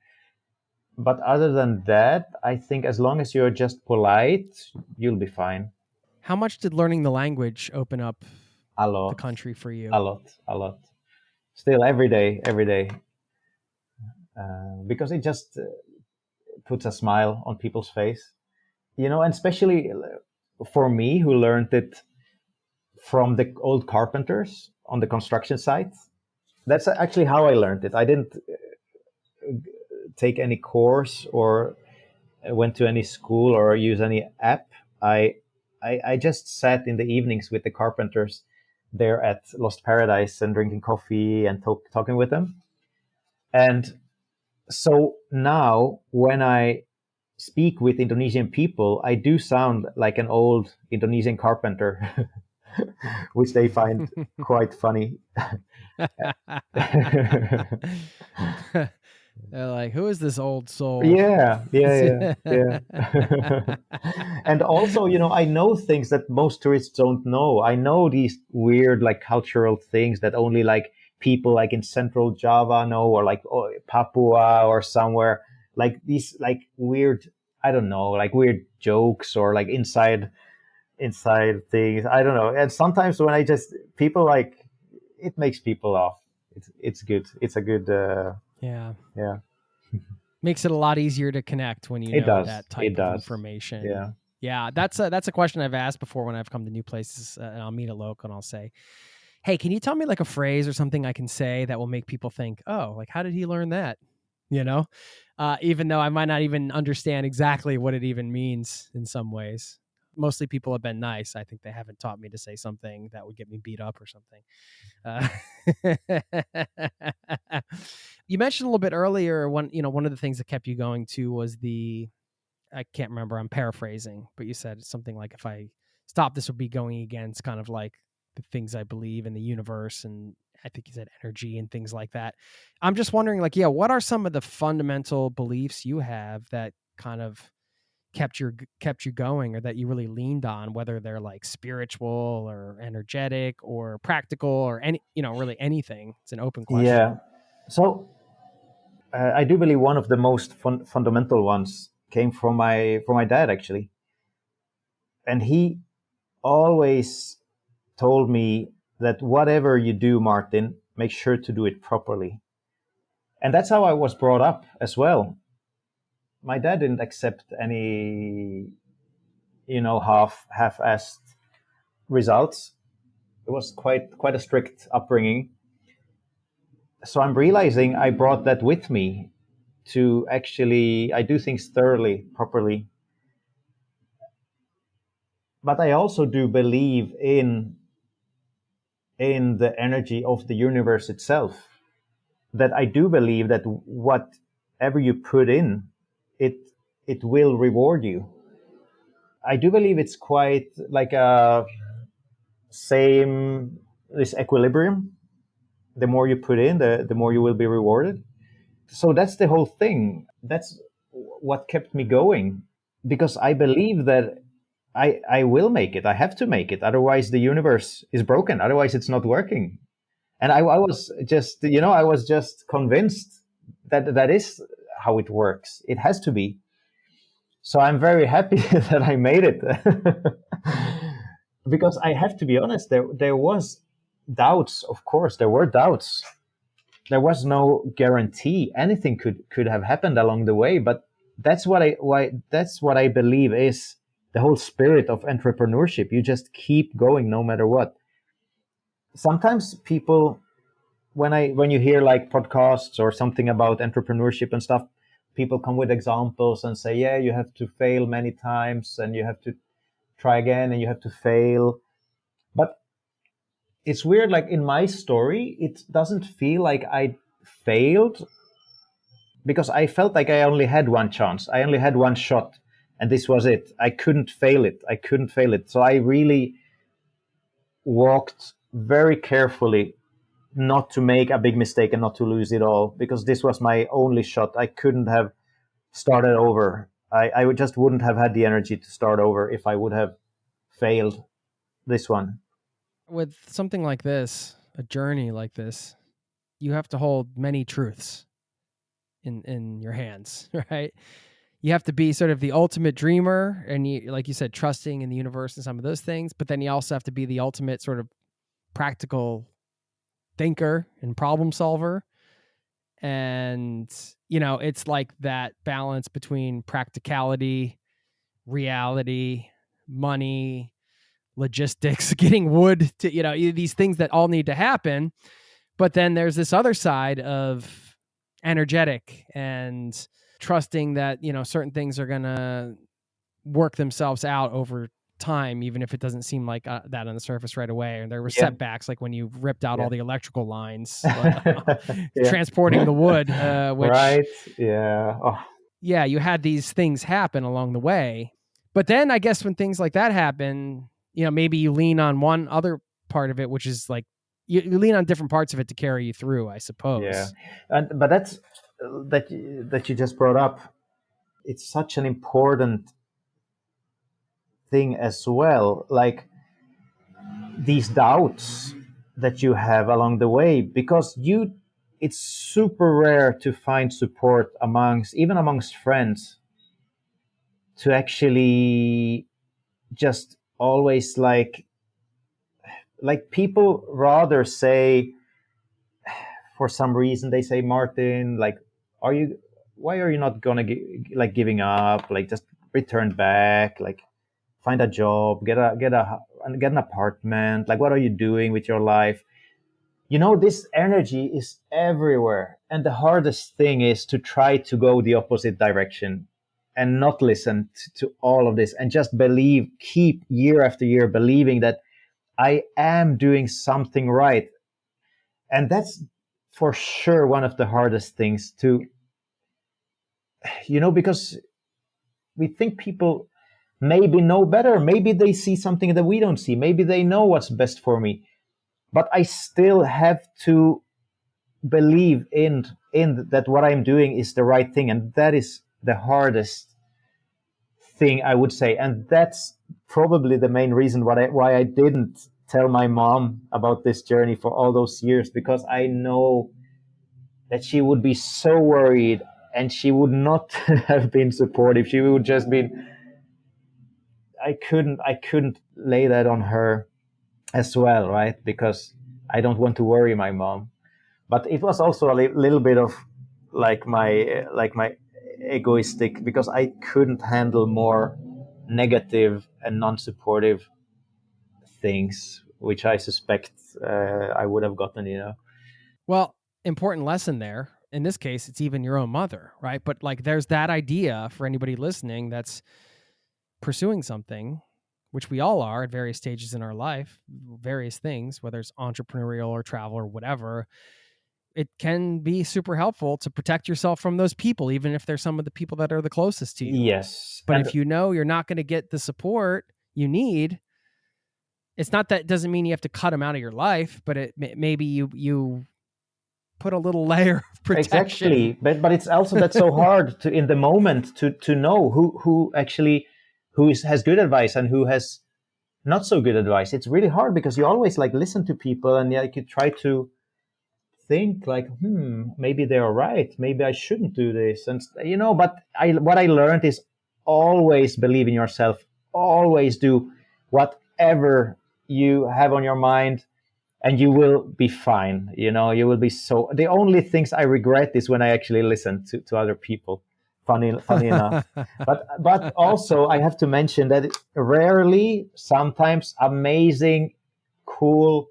But other than that, I think as long as you're just polite, you'll be fine. How much did learning the language open up A the lot, country for you? a lot, a lot. Still every day, because it just puts a smile on people's face, and especially for me who learned it from the old carpenters on the construction site. That's actually how I learned it. I didn't take any course or went to any school or use any app. I, I just sat in the evenings with the carpenters there at Lost Paradise and drinking coffee and talking with them. And so now when I speak with Indonesian people, I do sound like an old Indonesian carpenter, which they find quite funny. They're like, who is this old soul? Yeah. And also, I know things that most tourists don't know. I know these weird, like, cultural things that only like people like in Central Java know, or like Papua or somewhere. Like these, like weird, I don't know, like weird jokes or like inside things. I don't know. And sometimes when people like, it makes people laugh. It's good. It's a good. Yeah. Yeah. Makes it a lot easier to connect when you It know does. that It type of does. information. Yeah. Yeah, that's a question I've asked before when I've come to new places, and I'll meet a local and I'll say, "Hey, can you tell me like a phrase or something I can say that will make people think, oh, like how did he learn that?" Even though I might not even understand exactly what it even means in some ways. Mostly people have been nice. I think they haven't taught me to say something that would get me beat up or something. You mentioned a little bit earlier one of the things that kept you going too was I can't remember, I'm paraphrasing, but you said something like, if I stop, this would be going against kind of like the things I believe in the universe. And I think you said energy and things like that. I'm just wondering, like, yeah, what are some of the fundamental beliefs you have that kind of kept you going, or that you really leaned on, whether they're like spiritual or energetic or practical or really anything? It's an open question. Yeah. So I do believe one of the most fundamental ones came from my dad, actually, and he always told me that whatever you do, Martin, make sure to do it properly. And that's how I was brought up as well. My dad didn't accept any, half-assed results. It was quite a strict upbringing. So I'm realizing I brought that with me to actually I do things thoroughly, properly. But I also do believe in the energy of the universe itself. That I do believe that whatever you put in, it it will reward you. I do believe it's quite like a same this equilibrium. The more you put in, the more you will be rewarded. So that's the whole thing. That's what kept me going, because I believe that I will make it. I have to make it. Otherwise, the universe is broken. Otherwise, it's not working. And I was just, I was just convinced that that is how it works. It has to be. So I'm very happy that I made it. Because I have to be honest, there was doubts. Of course, there were doubts. There was no guarantee anything could have happened along the way. But that's what I believe is the whole spirit of entrepreneurship. You just keep going no matter what. Sometimes people, when you hear like podcasts or something about entrepreneurship and stuff, people come with examples and say, yeah, you have to fail many times and you have to try again and you have to fail. But it's weird, like in my story, it doesn't feel like I failed, because I felt like I only had one chance. I only had one shot, and this was it. I couldn't fail it. I couldn't fail it. So I really walked very carefully not to make a big mistake and not to lose it all, because this was my only shot. I couldn't have started over. I just wouldn't have had the energy to start over if I would have failed this one. With something like this, a journey like this, you have to hold many truths. in your hands, right? You have to be sort of the ultimate dreamer, and you, like you said, trusting in the universe and some of those things. But then you also have to be the ultimate sort of practical thinker and problem solver. And, it's like that balance between practicality, reality, money, logistics, getting wood to, these things that all need to happen. But then there's this other side of energetic and trusting that, certain things are going to work themselves out over time, even if it doesn't seem like that on the surface right away. And there were setbacks, like when you ripped out all the electrical lines, transporting the wood, which, right. Yeah. Oh. Yeah, you had these things happen along the way. But then I guess when things like that happen, maybe you lean on one other part of it, which is like, you lean on different parts of it to carry you through, I suppose. Yeah. But that's that you just brought up. It's such an important thing as well. Like these doubts that you have along the way, because it's super rare to find support amongst friends to actually just always like people rather say, for some reason they say, Martin, like, why are you not gonna giving up, like just return back, like find a job, get an apartment, like what are you doing with your life? This energy is everywhere, and the hardest thing is to try to go the opposite direction and not listen to all of this, and just keep year after year believing that I am doing something right. And that's for sure one of the hardest things to, because we think people maybe know better. Maybe they see something that we don't see. Maybe they know what's best for me. But I still have to believe in that what I'm doing is the right thing. And that is the hardest thing, I would say. And that's probably the main reason why I didn't tell my mom about this journey for all those years, because I know that she would be so worried, and she would not have been supportive. She would just been, I couldn't lay that on her as well, right? Because I don't want to worry my mom. But it was also a little bit of like my egoistic, because I couldn't handle more negative and non-supportive things, which I suspect I would have gotten. Well, important lesson there. In this case, it's even your own mother, right? But like, there's that idea for anybody listening that's pursuing something, which we all are at various stages in our life, various things, whether it's entrepreneurial or travel or whatever. It can be super helpful to protect yourself from those people, even if they're some of the people that are the closest to you. Yes. But if you're not going to get the support you need, it's not that doesn't mean you have to cut them out of your life, but maybe you put a little layer of protection. Exactly. But it's also that's so hard to in the moment to know who has good advice and who has not so good advice. It's really hard because you always like listen to people, and you try to think like, maybe they're right. Maybe I shouldn't do this. And but what I learned is always believe in yourself. Always do whatever you have on your mind, and you will be fine. You will be so. The only things I regret is when I actually listen to other people. Funny enough. But also I have to mention that rarely, sometimes amazing, cool,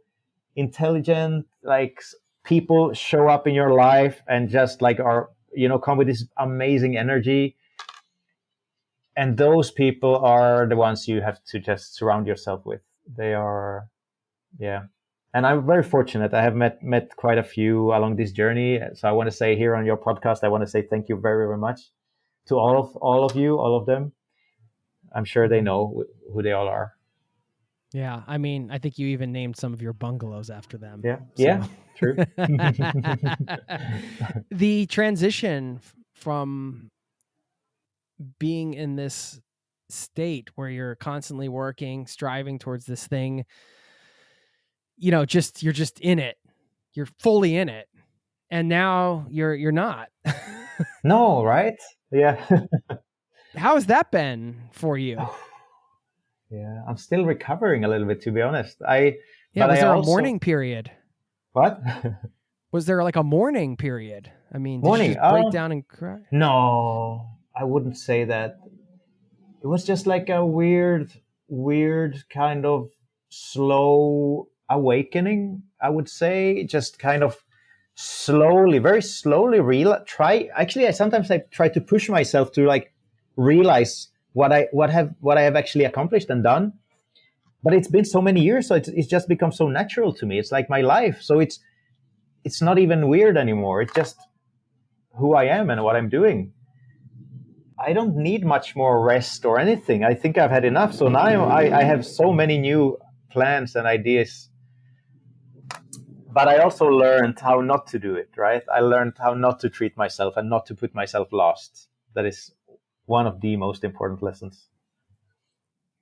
intelligent, like people show up in your life and just like are, come with this amazing energy. And those people are the ones you have to just surround yourself with. They are, yeah. And I'm very fortunate. I have met quite a few along this journey. So I want to say here on your podcast, I want to say thank you very, very much to all of you, all of them. I'm sure they know who they all are. Yeah, I mean, I think you even named some of your bungalows after them. Yeah, so. Yeah, true. The transition from being in this state where you're constantly working, striving towards this thing, you're just in it. You're fully in it. And now you're not. No, right? Yeah. How has that been for you? Yeah, I'm still recovering a little bit, to be honest. Yeah, But was I there a also, mourning period? what? Was there like a mourning period? I mean, did you Morning. just break down and cry? No, I wouldn't say that. It was just like a weird kind of slow awakening, I would say. Just kind of slowly, very slowly I sometimes I try to push myself to like realize what I have actually accomplished and done. But it's been so many years, so it's just become so natural to me. It's like my life. So it's not even weird anymore. It's just who I am and what I'm doing. I don't need much more rest or anything. I think I've had enough. So now I have so many new plans and ideas. But I also learned how not to do it, right? I learned how not to treat myself and not to put myself last. That is one of the most important lessons.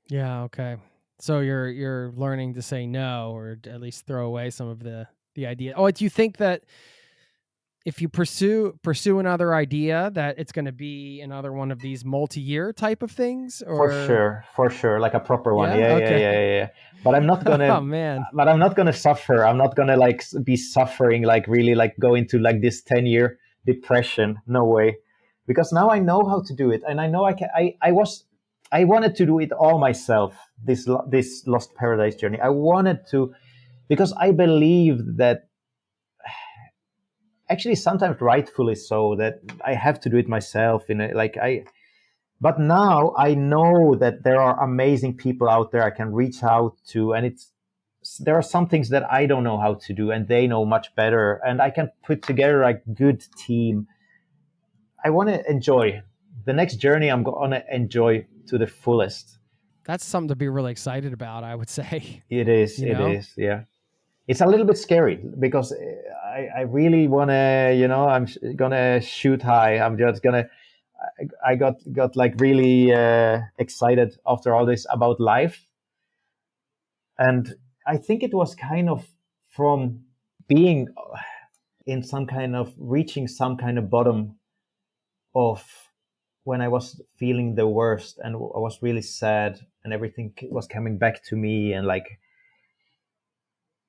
Yeah, okay. So you're learning to say no, or at least throw away some of the idea. Oh, do you think that if you pursue another idea, that it's going to be another one of these multi-year type of things, or For sure, like a proper one. yeah, okay. Yeah. But I'm not Oh gonna, man, suffer. I'm not gonna like be suffering, like really like go into like this 10-year depression. No way, because now I know how to do it, and I know I can. I wanted to do it all myself. This Lost Paradise journey. I wanted to, because I believe that, actually sometimes rightfully so, that I have to do it myself in a, like I but now I know that there are amazing people out there I can reach out to, and there are some things that I don't know how to do and they know much better, and I can put together a good team. I want to enjoy the next journey. I'm going to enjoy to the fullest. that's something to be really excited about, I would say. It is, You know? yeah. It's a little bit scary because I really want to, I'm going to shoot high. I'm just going to, I got like really excited after all this about life. And I think it was kind of from being in some kind of reaching some kind of bottom of when I was feeling the worst and I was really sad and everything was coming back to me, and like,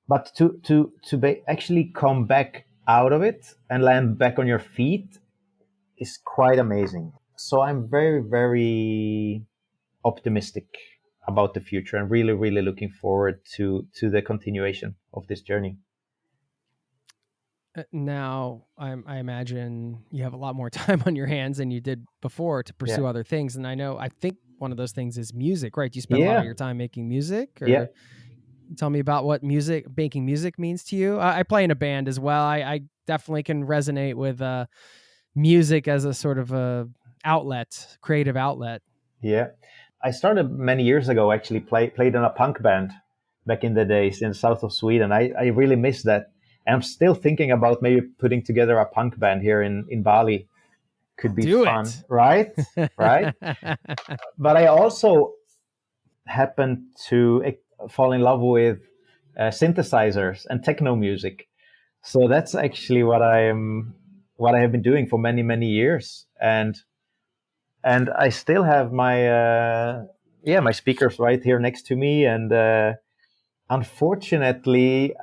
but actually come back out of it and land back on your feet is quite amazing. So I'm very, very optimistic about the future and really, really looking forward to the continuation of this journey. Now, I imagine you have a lot more time on your hands than you did before to pursue Yeah. other things. And I think one of those things is music, right? Do you spend a lot of Yeah. your time making music, or Yeah. tell me about what making music means to you? I play in a band as well. I definitely can resonate with music as a sort of a creative outlet. Yeah. I started many years ago, actually played in a punk band back in the days in the south of Sweden. I really miss that. And I'm still thinking about maybe putting together a punk band here in Bali. Could be Do fun, it. right? Right. But I also happened to fall in love with synthesizers and techno music. So that's actually what I have been doing for many, many years. And I still have my speakers right here next to me. And unfortunately,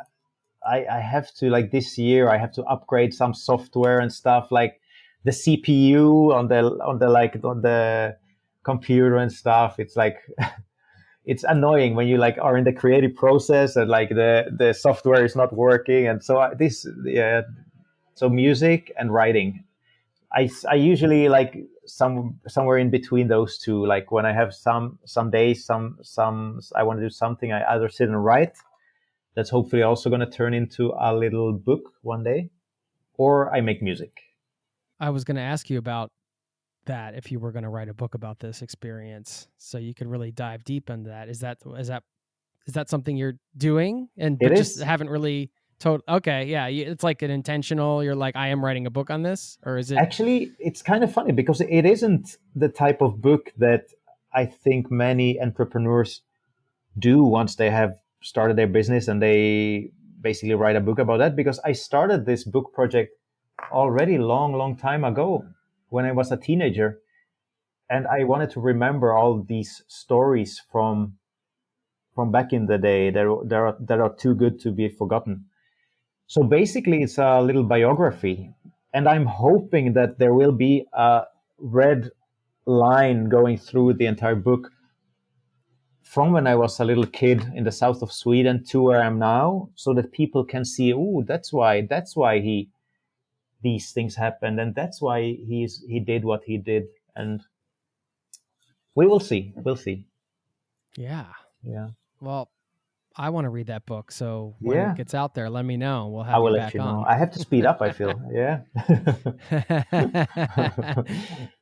I have to, like, this year I have to upgrade some software and stuff, like the CPU on the computer and stuff. It's like it's annoying when you like are in the creative process and like the software is not working. And so so music and writing. I usually like somewhere in between those two. Like when I have some days, some I want to do something, I either sit and write. That's hopefully also going to turn into a little book one day, or I make music. I was going to ask you about that, if you were going to write a book about this experience, so you could really dive deep into that. Is that something you're doing, but just haven't really told? Okay, yeah, it's like an intentional. You're like, I am writing a book on this, or is it? Actually, it's kind of funny because it isn't the type of book that I think many entrepreneurs do once they have started their business and they basically write a book about that. Because I started this book project already long time ago when I was a teenager. And I wanted to remember all these stories from back in the day that are too good to be forgotten. So basically, it's a little biography, and I'm hoping that there will be a red line going through the entire book from when I was a little kid in the south of Sweden to where I am now, so that people can see, oh, that's why these things happened, and that's why he did what he did, and we will see. We'll see. Yeah. Yeah. Well, I want to read that book. So when Yeah. it gets out there, let me know. We'll I have will you let back you know. on. I have to speed up, I feel. Yeah.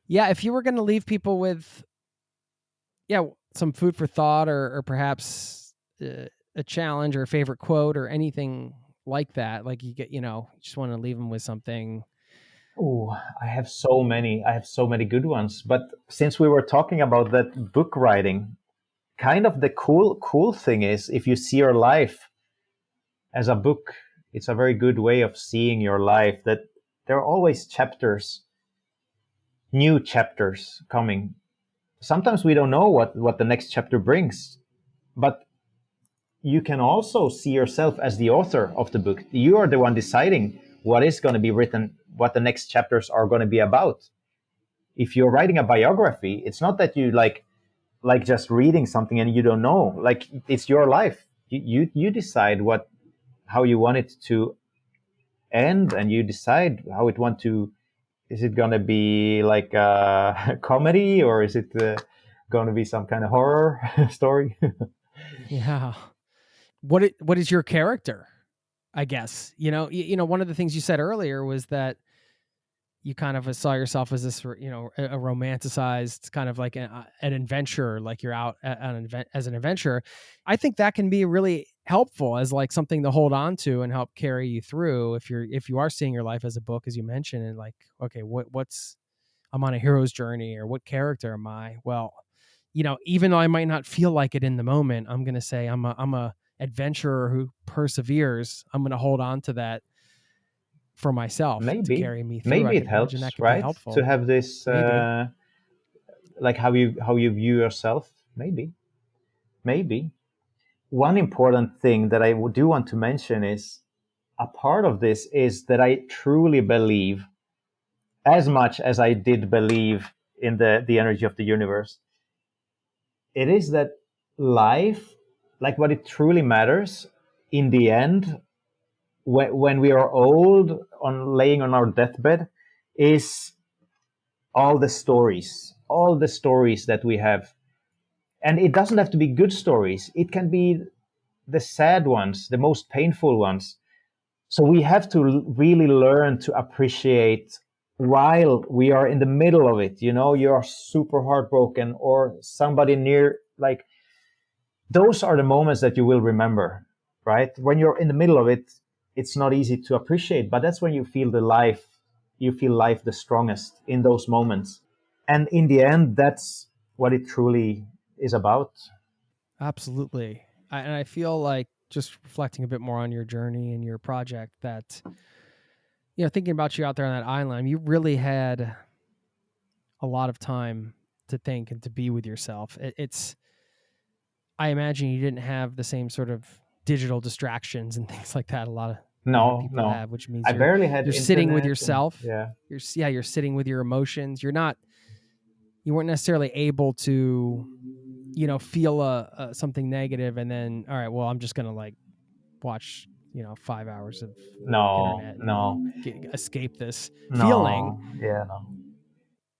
Yeah. If you were going to leave people with, some food for thought or perhaps a challenge or a favorite quote or anything like that, like you get, you just want to leave them with something. Oh, I have so many. I have so many good ones. But since we were talking about that book writing, kind of the cool thing is if you see your life as a book, it's a very good way of seeing your life, that there are always chapters, new chapters coming. Sometimes we don't know what the next chapter brings, but you can also see yourself as the author of the book. You are the one deciding what is going to be written, what the next chapters are going to be about. If you're writing a biography, it's not that you like just reading something and you don't know. Like, it's your life. You decide how you want it to end, and you decide how it want to. Is it going to be like a comedy, or is it going to be some kind of horror story? Yeah. What is your character? I guess, one of the things you said earlier was that you kind of saw yourself as this, a romanticized kind of like an adventurer, like you're out as an adventurer. I think that can be really helpful as like something to hold on to and help carry you through if you are seeing your life as a book, as you mentioned, and like, okay, I'm on a hero's journey, or what character am I? Well, even though I might not feel like it in the moment, I'm going to say I'm a adventurer who perseveres. I'm going to hold on to that for myself to carry me through. Maybe I it can imagine that helps, could be right? helpful. To have this, like how you view yourself. Maybe. One important thing that I do want to mention is a part of this is that I truly believe, as much as I did believe in the energy of the universe, it is that life, like what it truly matters in the end, when we are old, laying on our deathbed, is all the stories that we have. And it doesn't have to be good stories. It can be the sad ones, the most painful ones. So we have to really learn to appreciate while we are in the middle of it. You're super heartbroken, or somebody near, like, those are the moments that you will remember, right? When you're in the middle of it, it's not easy to appreciate, but that's when you feel life the strongest, in those moments. And in the end, that's what it truly is about. Absolutely. And I feel like, just reflecting a bit more on your journey and your project, that, thinking about you out there on that island, you really had a lot of time to think and to be with yourself. I imagine you didn't have the same sort of digital distractions and things like that a lot of people have, which means I barely had you're sitting with internet yourself. You're sitting with your emotions. You weren't necessarily able to, feel something negative and then, all right, well, I'm just going to like watch, 5 hours of internet and escape this feeling.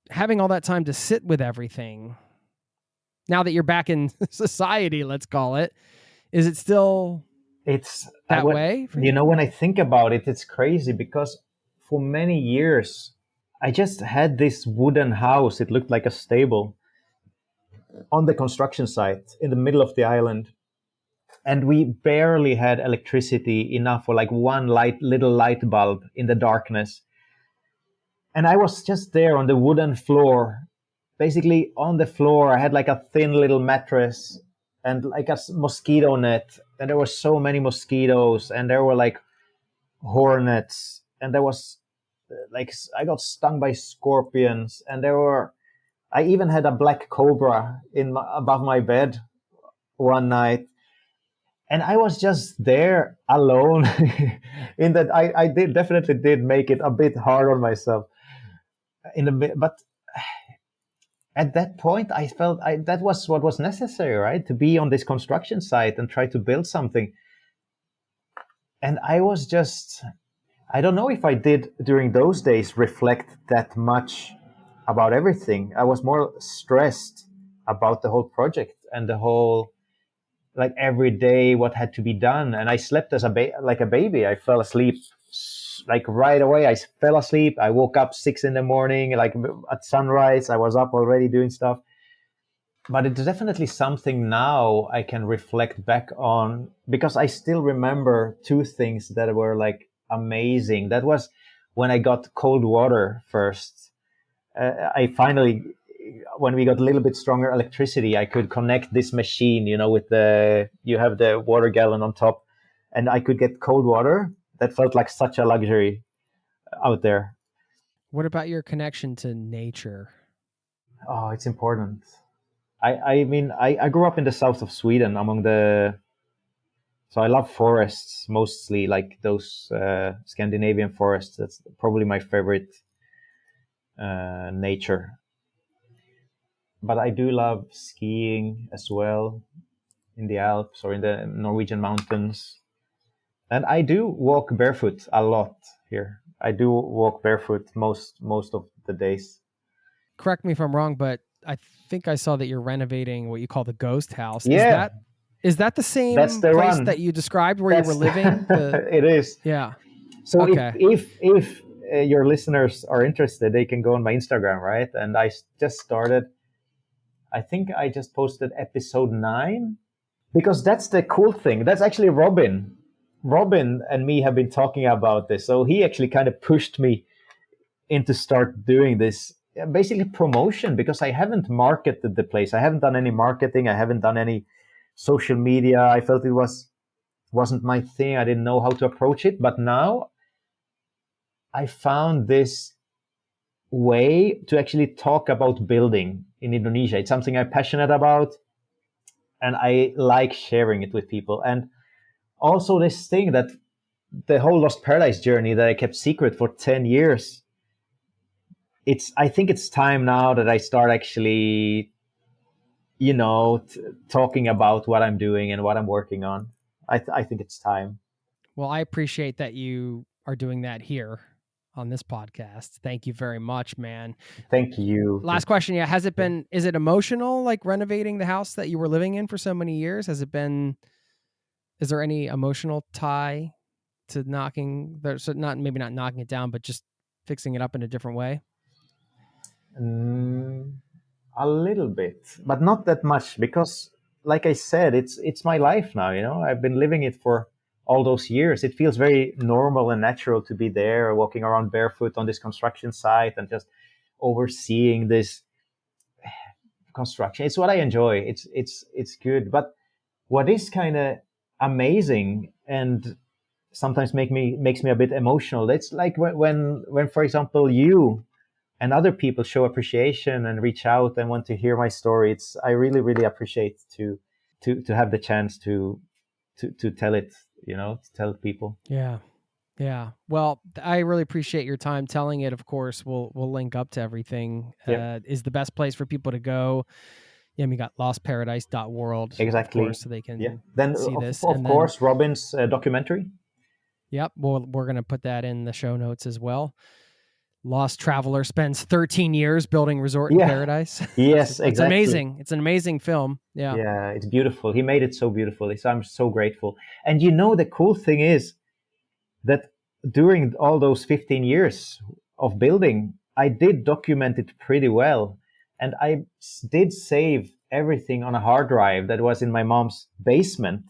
Having all that time to sit with everything, now that you're back in society, let's call it, is it still that way for you? When I think about it, it's crazy, because for many years I just had this wooden house. It looked like a stable on the construction site in the middle of the island, and we barely had electricity enough for like one little light bulb in the darkness. And I was just there on the wooden floor, basically on the floor. I had like a thin little mattress and like a mosquito net, and there were so many mosquitoes, and there were like hornets, and there was like I got stung by scorpions, and I even had a black cobra above my bed one night, and I was just there alone. In that, I definitely did make it a bit hard on myself but at that point, I felt that was what was necessary, right? To be on this construction site and try to build something. And I don't know if I did during those days reflect that much about everything. I was more stressed about the whole project and the whole, like every day, what had to be done. And I slept as like a baby. I fell asleep like right away. I fell asleep. I woke up 6 a.m, like at sunrise. I was up already doing stuff. But it's definitely something now I can reflect back on, because I still remember two things that were like amazing. That was when I got cold water first. I finally, when we got a little bit stronger electricity, I could connect this machine, with you have the water gallon on top, and I could get cold water. That felt like such a luxury out there. What about your connection to nature? Oh, it's important. I mean, I grew up in the south of Sweden so I love forests, mostly like those Scandinavian forests. That's probably my favorite nature. But I do love skiing as well in the Alps or in the Norwegian mountains. And I do walk barefoot a lot here. I do walk barefoot most of the days. Correct me if I'm wrong, but I think I saw that you're renovating what you call the ghost house. Yeah. Is that the same That's the place one that you described where you were living? It is. Yeah. So okay. if your listeners are interested, they can go on my Instagram, right? And I just started, I think I just posted episode 9, because that's the cool thing. That's actually Robin. Robin and me have been talking about this. So he actually kind of pushed me into start doing this, basically promotion, because I haven't marketed the place. I haven't done any marketing. I haven't done any social media. I felt it wasn't my thing. I didn't know how to approach it. But now I found this way to actually talk about building in Indonesia. It's something I'm passionate about, and I like sharing it with people. And also this thing that the whole Lost Paradise journey that I kept secret for 10 years, I think it's time now that I start actually, talking about what I'm doing and what I'm working on. I think it's time. Well, I appreciate that you are doing that here on this podcast. Thank you very much, man. Thank you. Last question. Yeah. Is it emotional, like renovating the house that you were living in for so many years? Is there any emotional tie to maybe not knocking it down, but just fixing it up in a different way? A little bit, but not that much, because like I said, it's my life now. I've been living it for all those years. It feels very normal and natural to be there, walking around barefoot on this construction site and just overseeing this construction. It's what I enjoy. It's good. But what is kind of amazing and sometimes makes me a bit emotional, it's like when for example, you and other people show appreciation and reach out and want to hear my story. I really, really appreciate to have the chance to tell it, to tell people. Yeah. Yeah. Well, I really appreciate your time telling it. Of course, we'll link up to everything. Yeah. Is the best place for people to go. Yeah, we got lostparadise.world. Exactly. Of course, so they can then see this. Of course, Robin's documentary. Yep. Well, we're going to put that in the show notes as well. Lost Traveler spends 13 years building resort in paradise. Yes, it's exactly. amazing. It's an amazing film. Yeah. Yeah, it's beautiful. He made it so beautifully. So I'm so grateful. And the cool thing is that during all those 15 years of building, I did document it pretty well. And I did save everything on a hard drive that was in my mom's basement.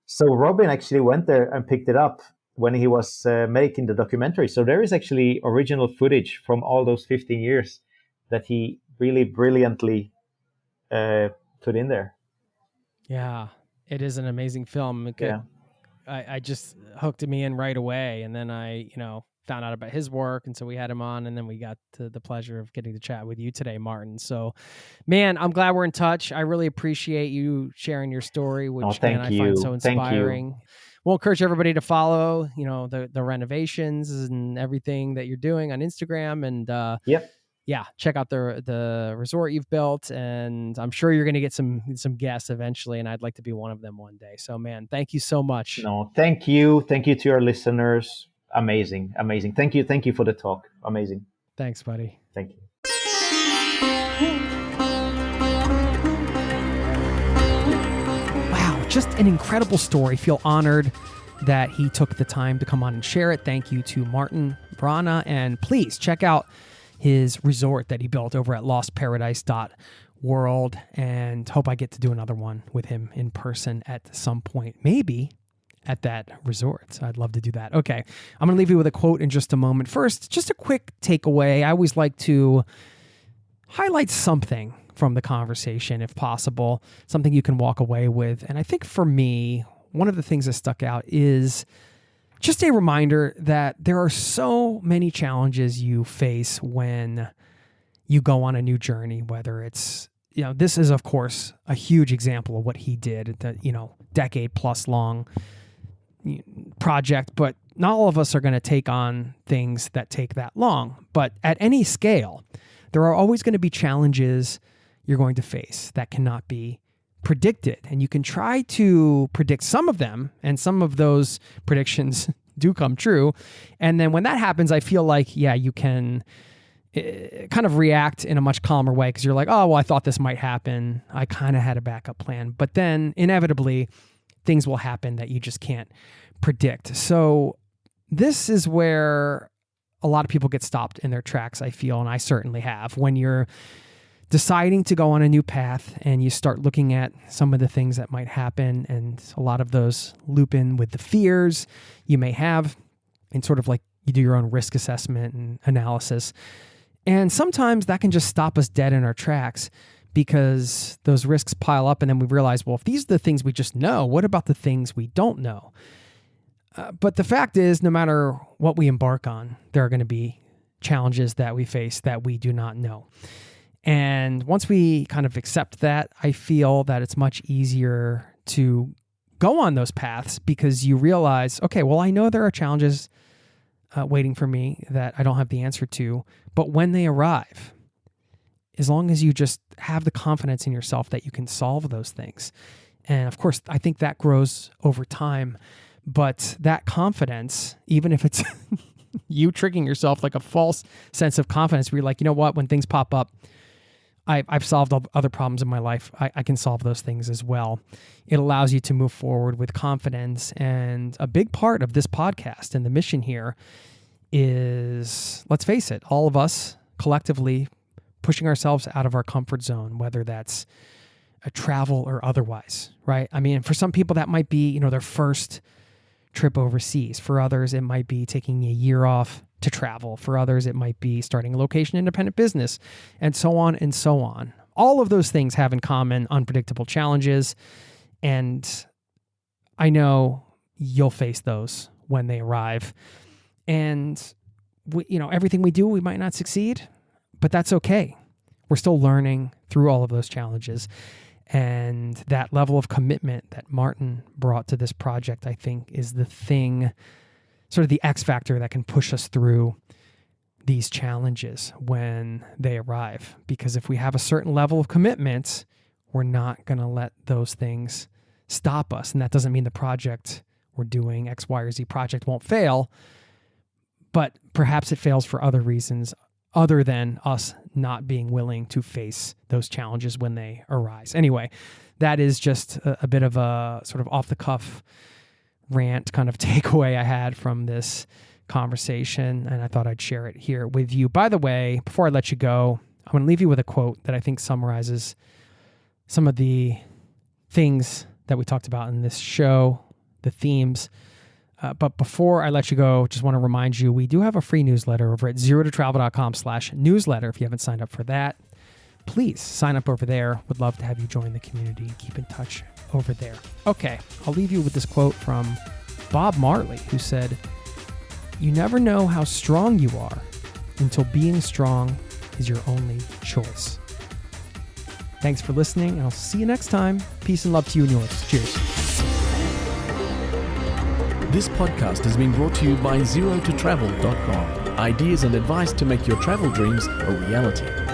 So Robin actually went there and picked it up when he was making the documentary. So there is actually original footage from all those 15 years that he really brilliantly put in there. Yeah, it is an amazing film. Yeah. I just hooked me in right away. And then I, found out about his work. And so we had him on, and then we got the pleasure of getting to chat with you today, Martin. So, man, I'm glad we're in touch. I really appreciate you sharing your story, which I find so inspiring. We'll encourage everybody to follow, the renovations and everything that you're doing on Instagram. And check out the resort you've built. And I'm sure you're going to get some guests eventually, and I'd like to be one of them one day. So, man, thank you so much. No, thank you. Thank you to your listeners. Amazing. Thank you for the talk. Amazing. Thanks, buddy. Thank you. Wow, just an incredible story. Feel honored that he took the time to come on and share it. Thank you to Martin Vrana, and please check out his resort that he built over at lostparadise.world, and hope I get to do another one with him in person at some point, maybe at that resort. I'd love to do that. Okay, I'm going to leave you with a quote in just a moment. First, just a quick takeaway. I always like to highlight something from the conversation, if possible, something you can walk away with. And I think for me, one of the things that stuck out is just a reminder that there are so many challenges you face when you go on a new journey, whether it's, this is, of course, a huge example of what he did, decade plus long project, but not all of us are going to take on things that take that long. But at any scale, there are always going to be challenges you're going to face that cannot be predicted. And you can try to predict some of them, and some of those predictions do come true. And then when that happens, I feel like, you can kind of react in a much calmer way, because you're like, oh, well, I thought this might happen. I kind of had a backup plan. But then inevitably, things will happen that you just can't predict. So this is where a lot of people get stopped in their tracks, I feel, and I certainly have, when you're deciding to go on a new path and you start looking at some of the things that might happen, and a lot of those loop in with the fears you may have, and sort of like you do your own risk assessment and analysis. And sometimes that can just stop us dead in our tracks, because those risks pile up, and then we realize, well, if these are the things we just know, what about the things we don't know? But the fact is, no matter what we embark on, there are going to be challenges that we face that we do not know. And once we kind of accept that, I feel that it's much easier to go on those paths, because you realize, okay, well, I know there are challenges waiting for me that I don't have the answer to, but when they arrive, as long as you just have the confidence in yourself that you can solve those things. And of course, I think that grows over time, but that confidence, even if it's you tricking yourself, like a false sense of confidence where you're like, you know what, when things pop up, I've solved other problems in my life. I can solve those things as well. It allows you to move forward with confidence. And a big part of this podcast and the mission here is, let's face it, all of us collectively pushing ourselves out of our comfort zone, whether that's a travel or otherwise, right? I mean, for some people that might be, their first trip overseas. For others, it might be taking a year off to travel. For others, it might be starting a location independent business, and so on and so on. All of those things have in common unpredictable challenges, and I know you'll face those when they arrive. And everything we do, we might not succeed, but that's okay. We're still learning through all of those challenges. And that level of commitment that Martin brought to this project, I think, is the thing, sort of the X factor that can push us through these challenges when they arrive. Because if we have a certain level of commitment, we're not going to let those things stop us. And that doesn't mean the project we're doing, X, Y, or Z project, won't fail, but perhaps it fails for other reasons other than us not being willing to face those challenges when they arise. Anyway, that is just a bit of a sort of off-the-cuff rant kind of takeaway I had from this conversation, and I thought I'd share it here with you. By the way, before I let you go, I'm going to leave you with a quote that I think summarizes some of the things that we talked about in this show, the themes. But before I let you go, just want to remind you, we do have a free newsletter over at zerototravel.com/newsletter. If you haven't signed up for that, please sign up over there. Would love to have you join the community and keep in touch over there. Okay, I'll leave you with this quote from Bob Marley, who said, you never know how strong you are until being strong is your only choice. Thanks for listening, and I'll see you next time. Peace and love to you and yours. Cheers. This podcast has been brought to you by ZeroToTravel.com. Ideas and advice to make your travel dreams a reality.